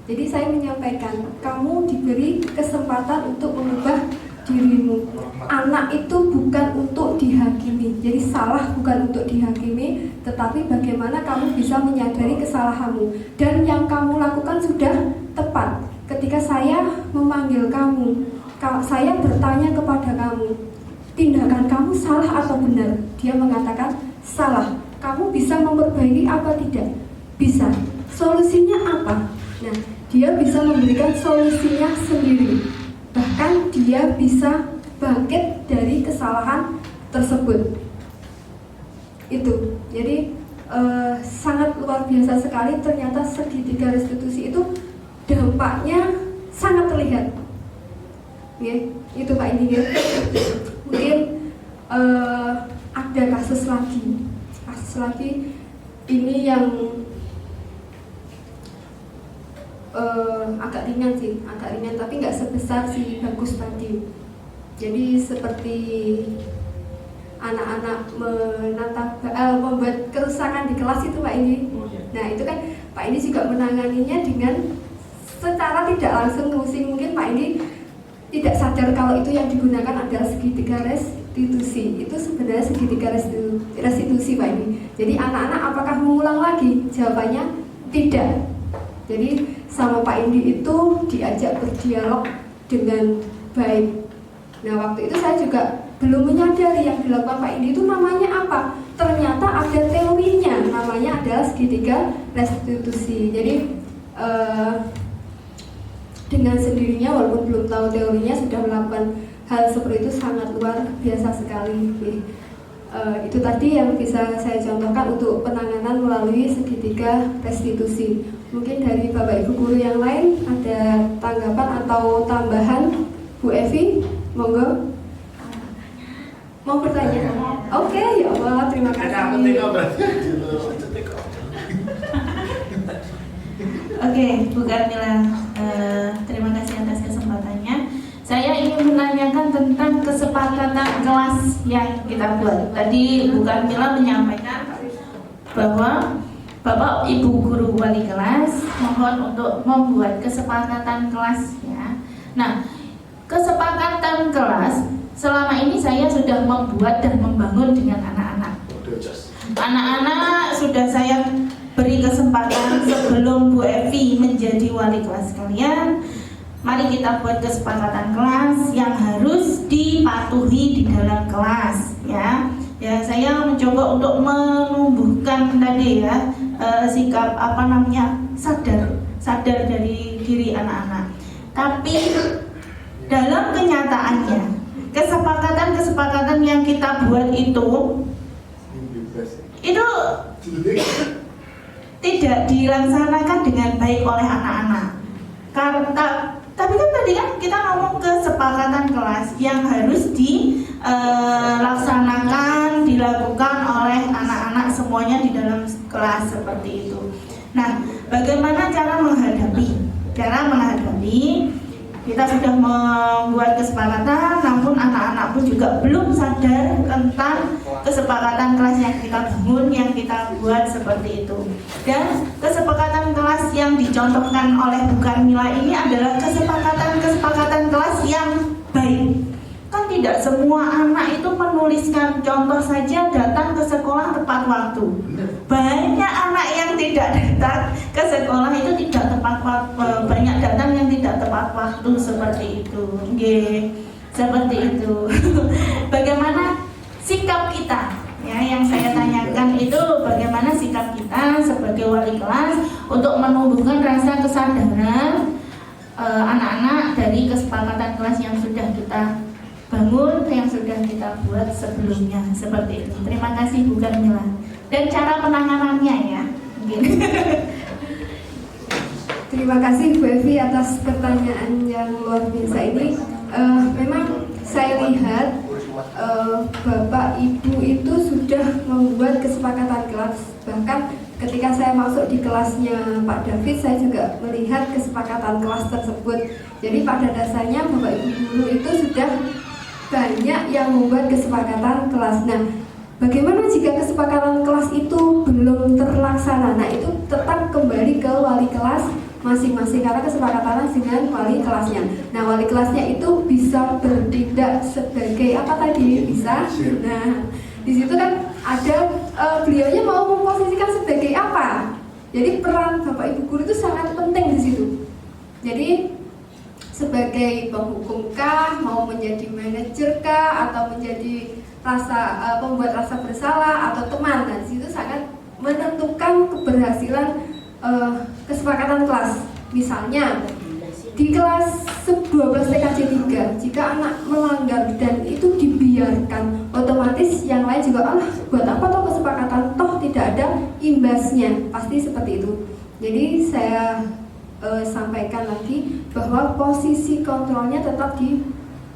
Jadi saya menyampaikan, kamu diberi kesempatan untuk mengubah dirimu. Anak itu bukan untuk dihakimi, jadi salah bukan untuk dihakimi, tetapi bagaimana kamu bisa menyadari kesalahanmu. Dan yang kamu lakukan sudah tepat. Ketika saya memanggil kamu, saya bertanya kepada kamu, tindakan kamu salah atau benar? Dia mengatakan salah. Kamu bisa memperbaiki apa tidak? Bisa. Solusinya apa? Nah, dia bisa memberikan solusinya sendiri. Bahkan dia bisa bangkit dari kesalahan tersebut. Itu. Jadi sangat luar biasa sekali. Ternyata segitiga restitusi itu dampaknya sangat terlihat. Ya, itu Pak Indi. Mungkin ada kasus lagi ini yang agak ringan tapi nggak sebesar si Bagus tadi. Jadi seperti anak-anak membuat kerusakan di kelas itu Pak Indi. Nah itu kan Pak Indi juga menanganinya dengan secara tidak langsung. Mungkin Pak Indi tidak sadar kalau itu yang digunakan adalah segitiga restitusi. Itu sebenarnya segitiga restitusi Pak Indi. Jadi anak-anak apakah mengulang lagi? Jawabannya tidak. Jadi sama Pak Indi itu diajak berdialog dengan baik. Nah waktu itu saya juga belum menyadari yang dilakukan Pak Indi itu namanya apa. Ternyata ada teorinya, namanya adalah segitiga restitusi. Jadi dengan sendirinya walaupun belum tahu teorinya sudah melakukan hal seperti itu sangat luar biasa sekali. Itu tadi yang bisa saya contohkan untuk penanganan melalui segitiga restitusi. Mungkin dari Bapak Ibu guru yang lain ada tanggapan atau tambahan? Bu Evi, monggo. Mau bertanya? Oke, ya Allah, terima kasih. Oke, Bu Carmila, terima kasih atas kesempatannya. Saya ingin menanyakan tentang kesepakatan kelas yang kita buat. Tadi Bu Karmila menyampaikan bahwa Bapak Ibu guru wali kelas mohon untuk membuat kesepakatan kelas ya. Nah, kesepakatan kelas selama ini saya sudah membuat dan membangun dengan anak-anak. Anak-anak sudah saya beri kesempatan sebelum Bu Evi menjadi wali kelas kalian. Mari kita buat kesepakatan kelas yang harus dipatuhi di dalam kelas ya. Ya, saya mencoba untuk menumbuhkan tadi ya sikap sadar dari diri anak-anak. Tapi dalam kenyataannya kesepakatan yang kita buat itu tidak dilaksanakan dengan baik oleh anak-anak. Tapi kan tadi kan kita ngomong kesepakatan kelas yang harus dilaksanakan, dilakukan oleh anak-anak semuanya di dalam kelas seperti itu. Nah, bagaimana cara menghadapi? Kita sudah membuat kesepakatan, namun anak-anak pun juga belum sadar tentang kesepakatan kelas yang kita bangun, yang kita buat seperti itu. Dan kesepakatan kelas yang dicontohkan oleh Bu Karmila ini adalah kesepakatan kelas yang baik. Kan tidak semua anak itu menuliskan, contoh saja datang ke sekolah tepat waktu. Banyak anak yang tidak datang ke sekolah itu tidak tepat waktu, banyak datang yang tidak tepat waktu seperti itu. Seperti itu. Bagaimana sikap kita? Ya, yang saya tanyakan itu bagaimana sikap kita sebagai wali kelas untuk menumbuhkan rasa kesadaran anak-anak dari kesepakatan kelas yang sudah kita bangun, yang sudah kita buat sebelumnya seperti itu. Terima kasih Bu Karmila. Dan cara penanganannya ya. Terima kasih Bu Evi atas pertanyaan yang luar biasa ini. Memang saya lihat Bapak Ibu itu sudah membuat kesepakatan kelas. Bahkan ketika saya masuk di kelasnya Pak David, saya juga melihat kesepakatan kelas tersebut. Jadi pada dasarnya Bapak Ibu guru itu sudah banyak yang membuat kesepakatan kelas. Nah, bagaimana jika kesepakatan kelas itu belum terlaksana? Nah, itu tetap kembali ke wali kelas masing-masing karena kesepakatan dengan wali kelasnya. Nah, wali kelasnya itu bisa bertindak sebagai apa tadi? Bisa. Nah, di situ kan ada beliaunya mau memposisikan sebagai apa? Jadi peran Bapak Ibu guru itu sangat penting di situ. Jadi sebagai penghukum kah, mau menjadi manajer kah, atau menjadi pembuat rasa bersalah atau teman. Nah, disitu sangat menentukan keberhasilan kesepakatan kelas. Misalnya di kelas 12 TKJ 3, jika anak melanggar dan itu dibiarkan, otomatis yang lain juga buat apa toh kesepakatan, toh tidak ada imbasnya, pasti seperti itu. Jadi saya sampaikan lagi bahwa posisi kontrolnya tetap di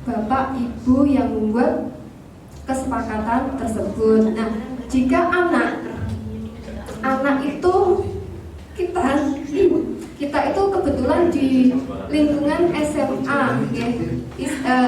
Bapak Ibu yang membuat kesepakatan tersebut. Nah, jika anak itu kita itu kebetulan di lingkungan SMA, ya,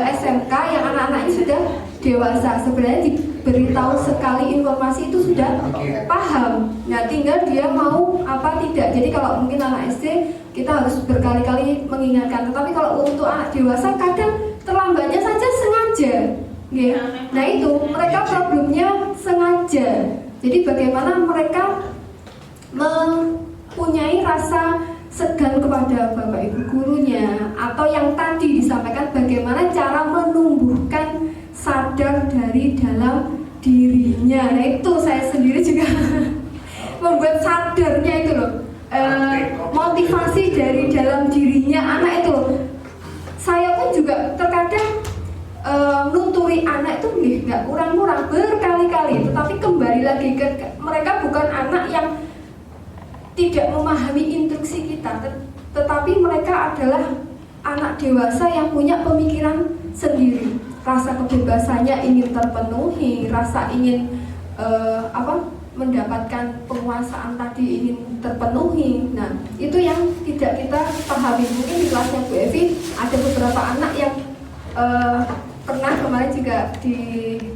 SMK yang anak-anaknya sudah dewasa, sebenarnya diberitahu sekali informasi itu sudah paham. Nah, tinggal dia mau apa tidak. Jadi kalau mungkin anak SD kita harus berkali-kali mengingatkan, tetapi kalau untuk anak dewasa kadang terlambatnya saja sengaja. Ya. Nah, itu mereka problemnya sengaja. Jadi bagaimana mereka mempunyai rasa segan kepada Bapak Ibu gurunya, atau yang tadi disampaikan bagaimana cara menumbuhkan sadar dari dalam dirinya. Nah, itu saya sendiri juga membuat sadarnya itu loh, motivasi dari dalam dirinya anak itu loh. Saya pun juga terkadang nuturi anak itu nggak kurang-kurang berkali-kali, tetapi kembali lagi ke mereka bukan anak yang tidak memahami instruksi kita, tetapi mereka adalah anak dewasa yang punya pemikiran sendiri. Rasa kebebasannya ingin terpenuhi, rasa ingin mendapatkan penguasaan tadi ingin terpenuhi. Nah, itu yang tidak kita pahami. Mungkin di kelasnya Bu Evi ada beberapa anak yang pernah kemarin juga di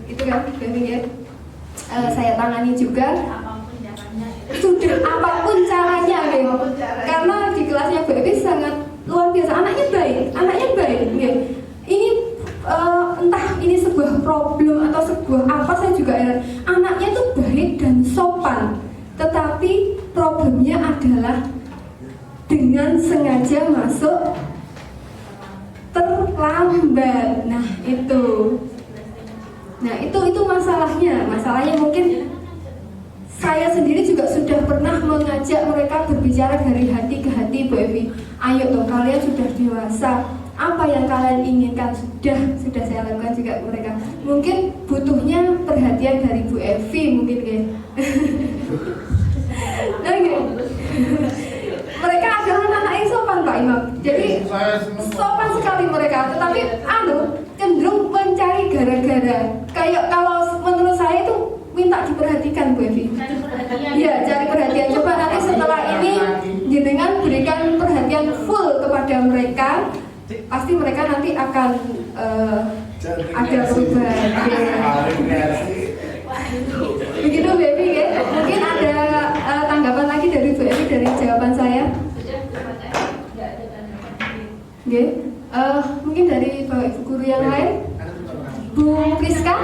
itu kan BMI ya, saya tangani juga. Sudah apapun caranya gitu. Karena di kelasnya BMI sangat luar biasa, anaknya baik gitu. Ini entah ini sebuah problem atau sebuah apa, saya juga heran. Anaknya tuh baik dan sopan, tetapi problemnya adalah dengan sengaja masuk terlambat. Nah itu masalahnya mungkin saya sendiri juga sudah pernah mengajak mereka berbicara dari hati ke hati, Bu Evi. Ayo dong, kalian sudah dewasa, apa yang kalian inginkan sudah saya lakukan juga mereka. Mungkin butuhnya perhatian dari Bu Evi mungkin ya. Mereka adalah anak yang sopan Pak Imam. Jadi sopan sekali mereka, tetapi cenderung mencari gara-gara. Kayak kalau menurut saya itu minta diperhatikan Bu Evi. Iya, cari perhatian. Coba nanti setelah ini jenengan berikan perhatian full kepada mereka, pasti mereka nanti akan ada perubahan. Begitu Bu Evi ya. Mungkin ada tanggapan lagi dari Bu Evi dari jawaban saya. Oke. Mungkin dari Bapak Ibu guru yang lain. Bu Priska.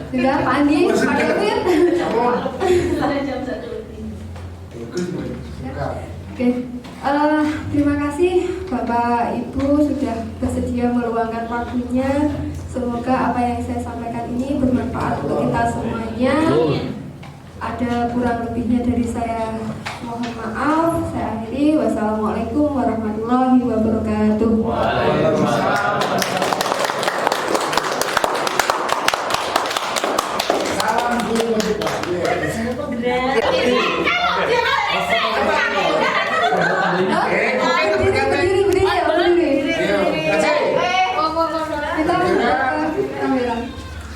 Sudah, Pak Andi, Pak Kevin. Oke, terima kasih Bapak Ibu sudah bersedia meluangkan waktunya. Semoga apa yang saya sampaikan ini bermanfaat untuk kita semuanya. Ada kurang lebihnya dari saya, mohon maaf. Saya akhiri. Wassalamualaikum warahmatullahi wabarakatuh.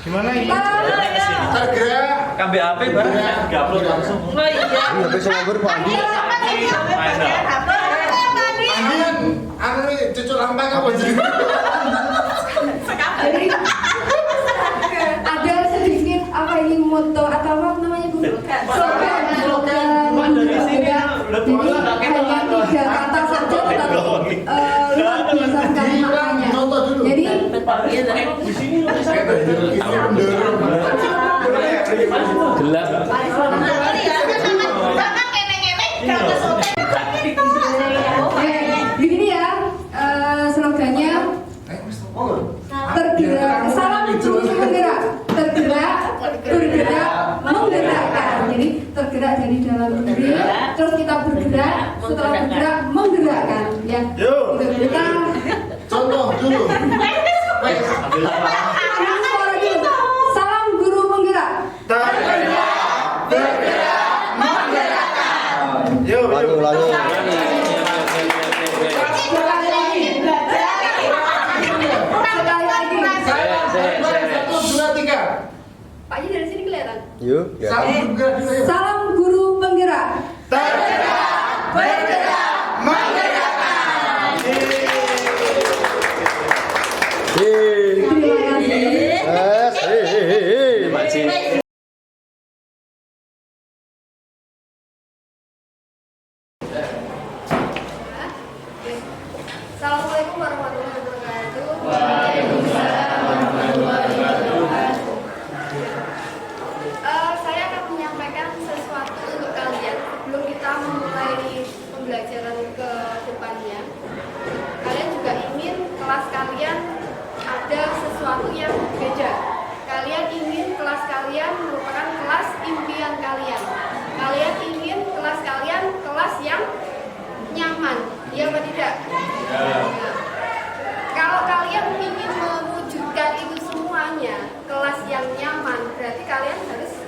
Gimana ini? Tergerak. Kambe HP bareng diupload langsung. Oh iya. Bisa ngobrol Pak Andi. Andi, cucu lampang apa jadi? Jadi ada sedikit apa ini moto atau apa namanya Bu? Slogan. Jadi hanya 3 kata saja tetapi luar biasa sekali maknanya. Jadi Gelas. begini ya, slogannya tergerak, salam guru penggerak, tergerak, bergerak, menggerakkan. Jadi tergerak dari dalam diri, terus kita bergerak, setelah bergerak menggerakkan. Ya, kita Contoh dulu. suara dulu. Salam guru penggerak. Lalu Sekali lagi. Satu, dua, tiga. Pak Ji dari sini kelihatan. yuk ya. Salam bergerak dulu yuk. Salam guru penggerak. Terima kasih. Assalamualaikum warahmatullahi wabarakatuh. Waalaikumsalam warahmatullahi wabarakatuh. Saya akan menyampaikan sesuatu untuk kalian sebelum kita memulai pembelajaran ke depannya. Kalian juga ingin kelas kalian ada sesuatu yang beda. Kalian ingin kelas kalian merupakan kelas impian kalian. Kalian ingin kelas kalian kelas yang nyaman, ya atau tidak? Nah, kalau kalian ingin mewujudkan itu semuanya, kelas yang nyaman, berarti kalian harus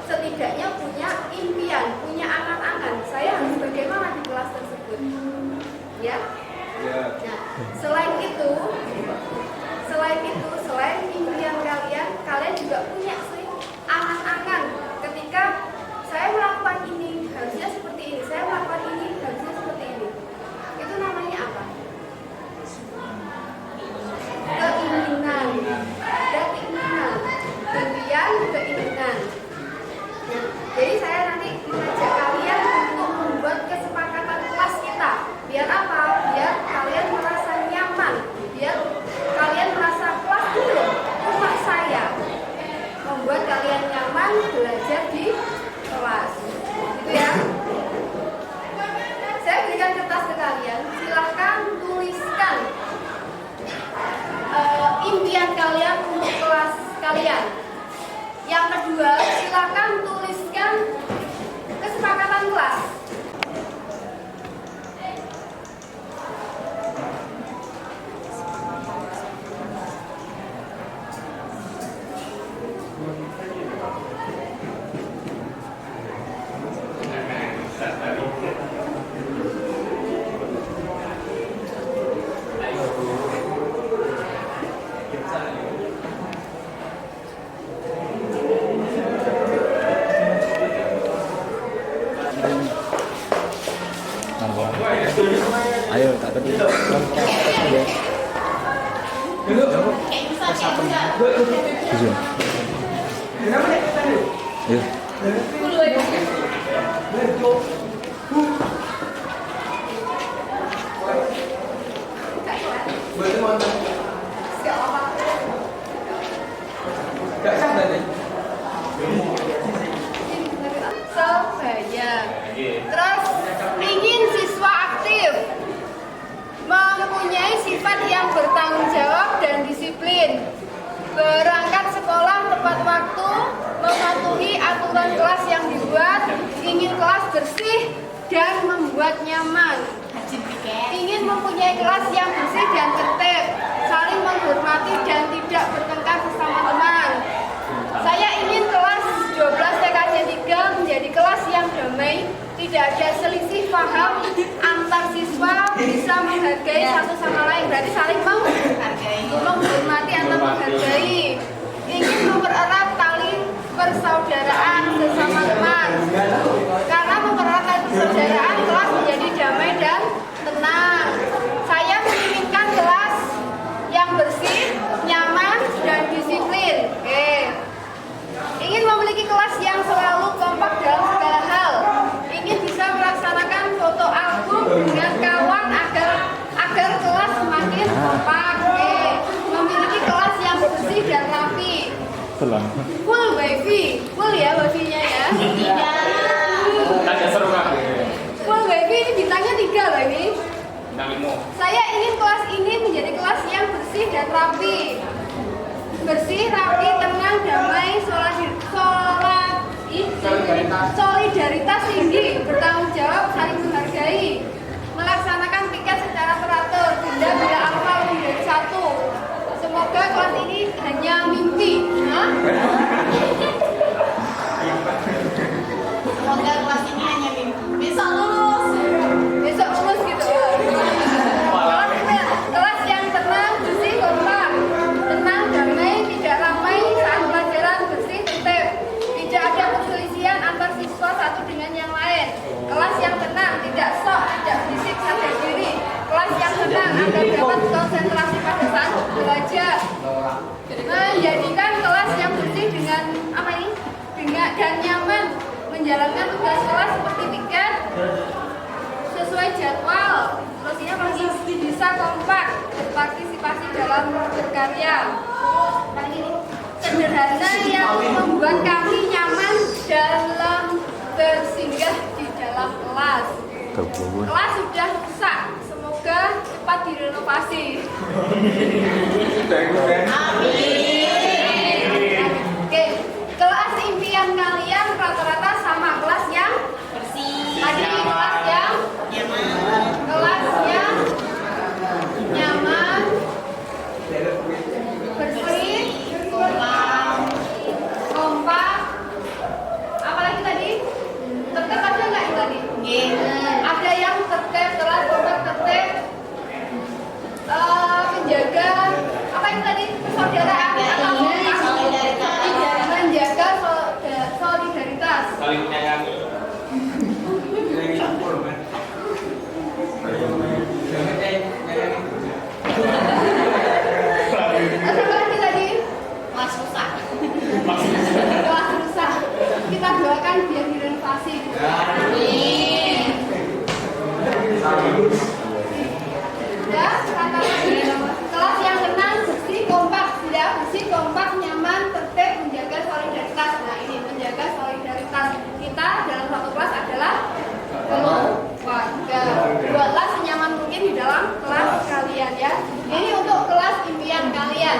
setidaknya punya impian, punya angan-angan. Saya harus bagaimana di kelas tersebut, ya? Nah, selain itu, selain impian kalian, kalian juga punya angan-angan. Ketika saya melakukan ini, harusnya seperti ini. Saya melakukan ini, harusnya seperti ini. Itu namanya apa? Yang kedua, silakan tuliskan kesepakatan kelas. Ayo, tak ada. Tujuh. Ayo. Sebaya. Terus ingin siswa aktif, mempunyai sifat yang bertanggung jawab dan disiplin, berangkat sekolah tepat waktu, mematuhi aturan kelas yang dibuat, ingin kelas bersih dan membuat nyaman, ingin mempunyai kelas yang bersih dan tertib, saling menghormati dan tidak bertengkar sesama teman. Saya ingin kelas 12 TKJ 3 menjadi kelas yang damai, tidak ada selisih paham antar siswa, bisa menghargai satu sama lain, berarti saling menghormati antar menghargai. Ingin mempererat tali persaudaraan sesama teman, karena mempererat tali persaudaraan kelas menjadi damai dan tenang. Saya menginginkan kelas yang bersih, nyaman, dan disiplin. Ingin memiliki kelas yang selalu kompak dalam segala hal. Ingin bisa melaksanakan foto album dengan kawan agar kelas semakin kompak. Memiliki kelas yang bersih dan rapi. Full wifi, full ya wifi-nya ya. Full wifi ini bintangnya 3 loh ini. Saya ingin kelas ini menjadi kelas yang bersih dan rapi. Bersih, rapi, tenang, damai, solidaritas tinggi, bertanggung jawab, saling menghargai, melaksanakan piket secara teratur, benda bila alfa lebih dari 1. Semoga kelas ini hanya mimpi. Semoga kelas ini hanya mimpi. Besok lulus gitu. Kelas yang tenang, bersih, kompak, tenang, damai, tidak ramai saat pelajaran, bersih, tertib, tidak ada perselisihan antar siswa satu dengan yang lain. Kelas yang tenang, tidak sok, tidak berisik, sadar diri. Kelas yang tenang agar dapat konsentrasi pada saat belajar. Menjadikan kelas yang bersih dengan dan nyaman, menjalankan tugas kelas seperti piket sesuai jadwal. Terus ini masih bisa kompak, berpartisipasi dalam berkarya. Sederhana yang membuat kami nyaman dalam bersinggah di dalam kelas. Kelas sudah rusak, semoga cepat direnovasi. Oke, kelas impian kalian rata-rata sama kelas yang bersih. tadi kelas yang Nyaman. kelas yang nyaman, bersih, kompak. Apalagi tadi? Tertib ada nggak yang tadi? Ada yang tertib, kelas kompak tertib. Menjaga apa yang tadi? Persaudaraan atau Solidaritas. menjaga solidaritas. Saling menyayangi. Apa lagi tadi? Kelas susah. Kelas rusak. Kita doakan biar direnovasi. Ya, kata lagi. Kelas yang tenang, bersih, kompak, tidak bersih, kompak, nyaman, tertib, menjaga solidaritas. Nah, ini menjaga solidaritas kita dalam satu kelas adalah keluarga. Buatlah senyaman mungkin di dalam kelas kalian ya. Ini untuk kelas impian kalian.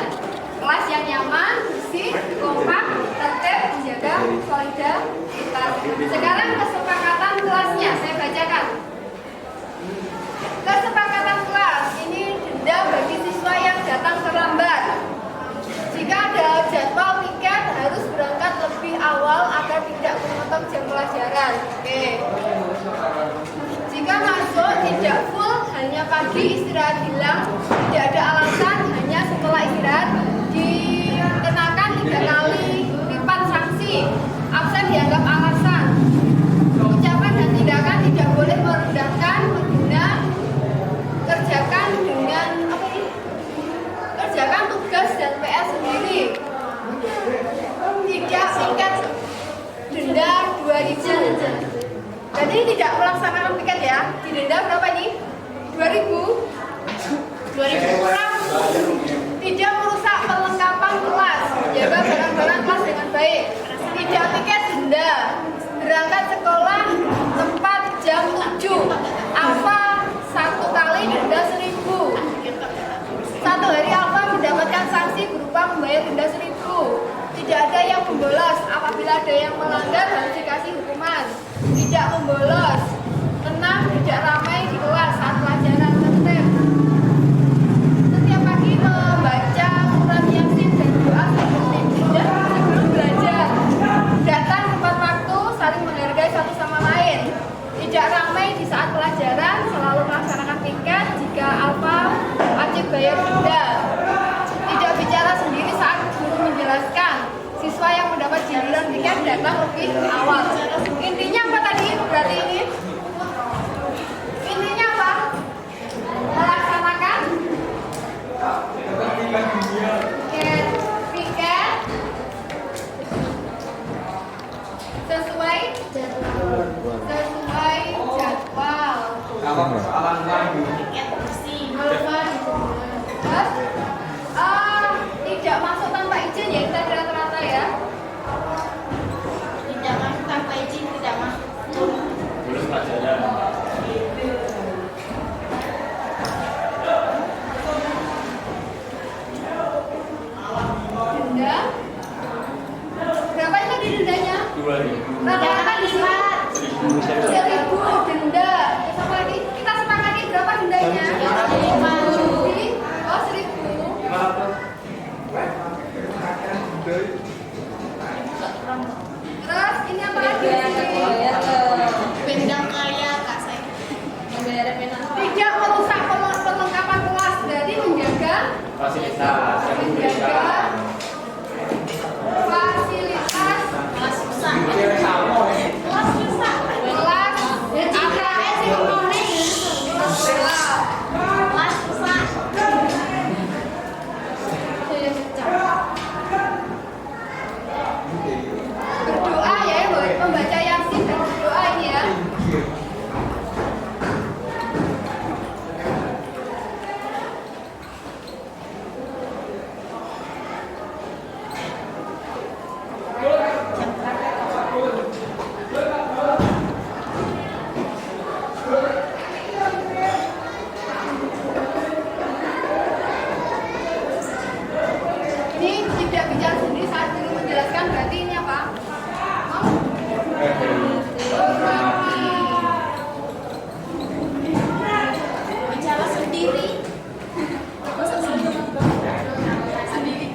Kelas yang nyaman, bersih, kompak, tertib, tiket denda 2.000. Jadi tidak melaksanakan piket ya. Didenda berapa ini? 2.000 kurang. Tidak merusak perlengkapan kelas, jaga barang-barang kelas dengan baik. Tidak piket denda. Berangkat sekolah tepat jam 7. Alfa 1 kali denda 1.000. 1 hari Alfa mendapatkan sanksi berupa membayar denda 1.000. Tidak ada yang membolos. Apabila ada yang melanggar harus dikasih hukuman. Tidak membolos. Tenang, tidak ramai di kelas saat pelajaran tertib. Setiap pagi membaca surat Yasin dan doa sebelum belajar. Datang tepat waktu, saling menghargai satu sama lain. Tidak ramai di saat pelajaran, selalu melaksanakan piket. Jika Alfa wajib bayar denda. Tidak bicara sendiri saat guru menjelaskan. Siswa yang mendapat giliran piket datang lebih awal. Intinya apa tadi? Berarti ini intinya apa? Melaksanakan piket sesuai jadwal. Tidak masuk tanpa izin ya, kita rata-rata ya. Tidak masuk tanpa izin, tidak masuk. Belum pelajaran. Denda berapa itu di dendanya? 2.000. Rata-rata di surat 1.000 denda. Sama lagi kita sepakati berapa dendanya? 1.000. Oh 1.000. Terus ini apa lagi? Benda kaya kak saya. Tidak merusak perlengkapan kelas, jadi menjaga Fasilitas yang menjaga diberikan. fasilitas kelas rusak. Kelas rusak. Kelas berdoa ya, membaca Yasin dan berdoa ini ya. Ini tidak bicara sendiri saat guru menjelaskan, berarti ini apa? Bicara sendiri. Sendiri.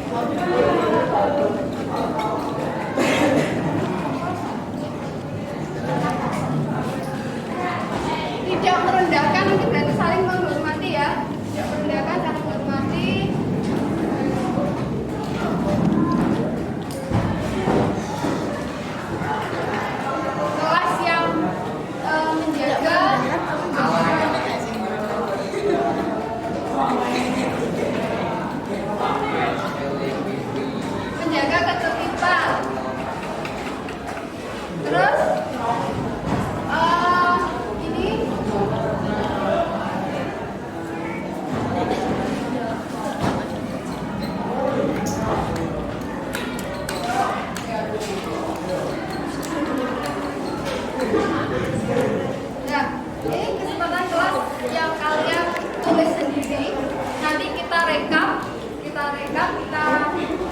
Tidak merendahkan, ini berarti saling menghormati ya. Tidak merendahkan, saling menghormati. Kelas yang menjaga ketertiban. Terus ini nah, ini kesempatan kelas yang kalian tulis sendiri. Nanti kita rekap, kita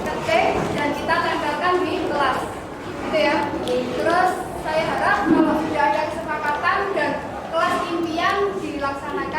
ketik dan kita tempelkan di kelas, gitu ya. Terus saya harap kalau sudah ada kesepakatan dan kelas impian dilaksanakan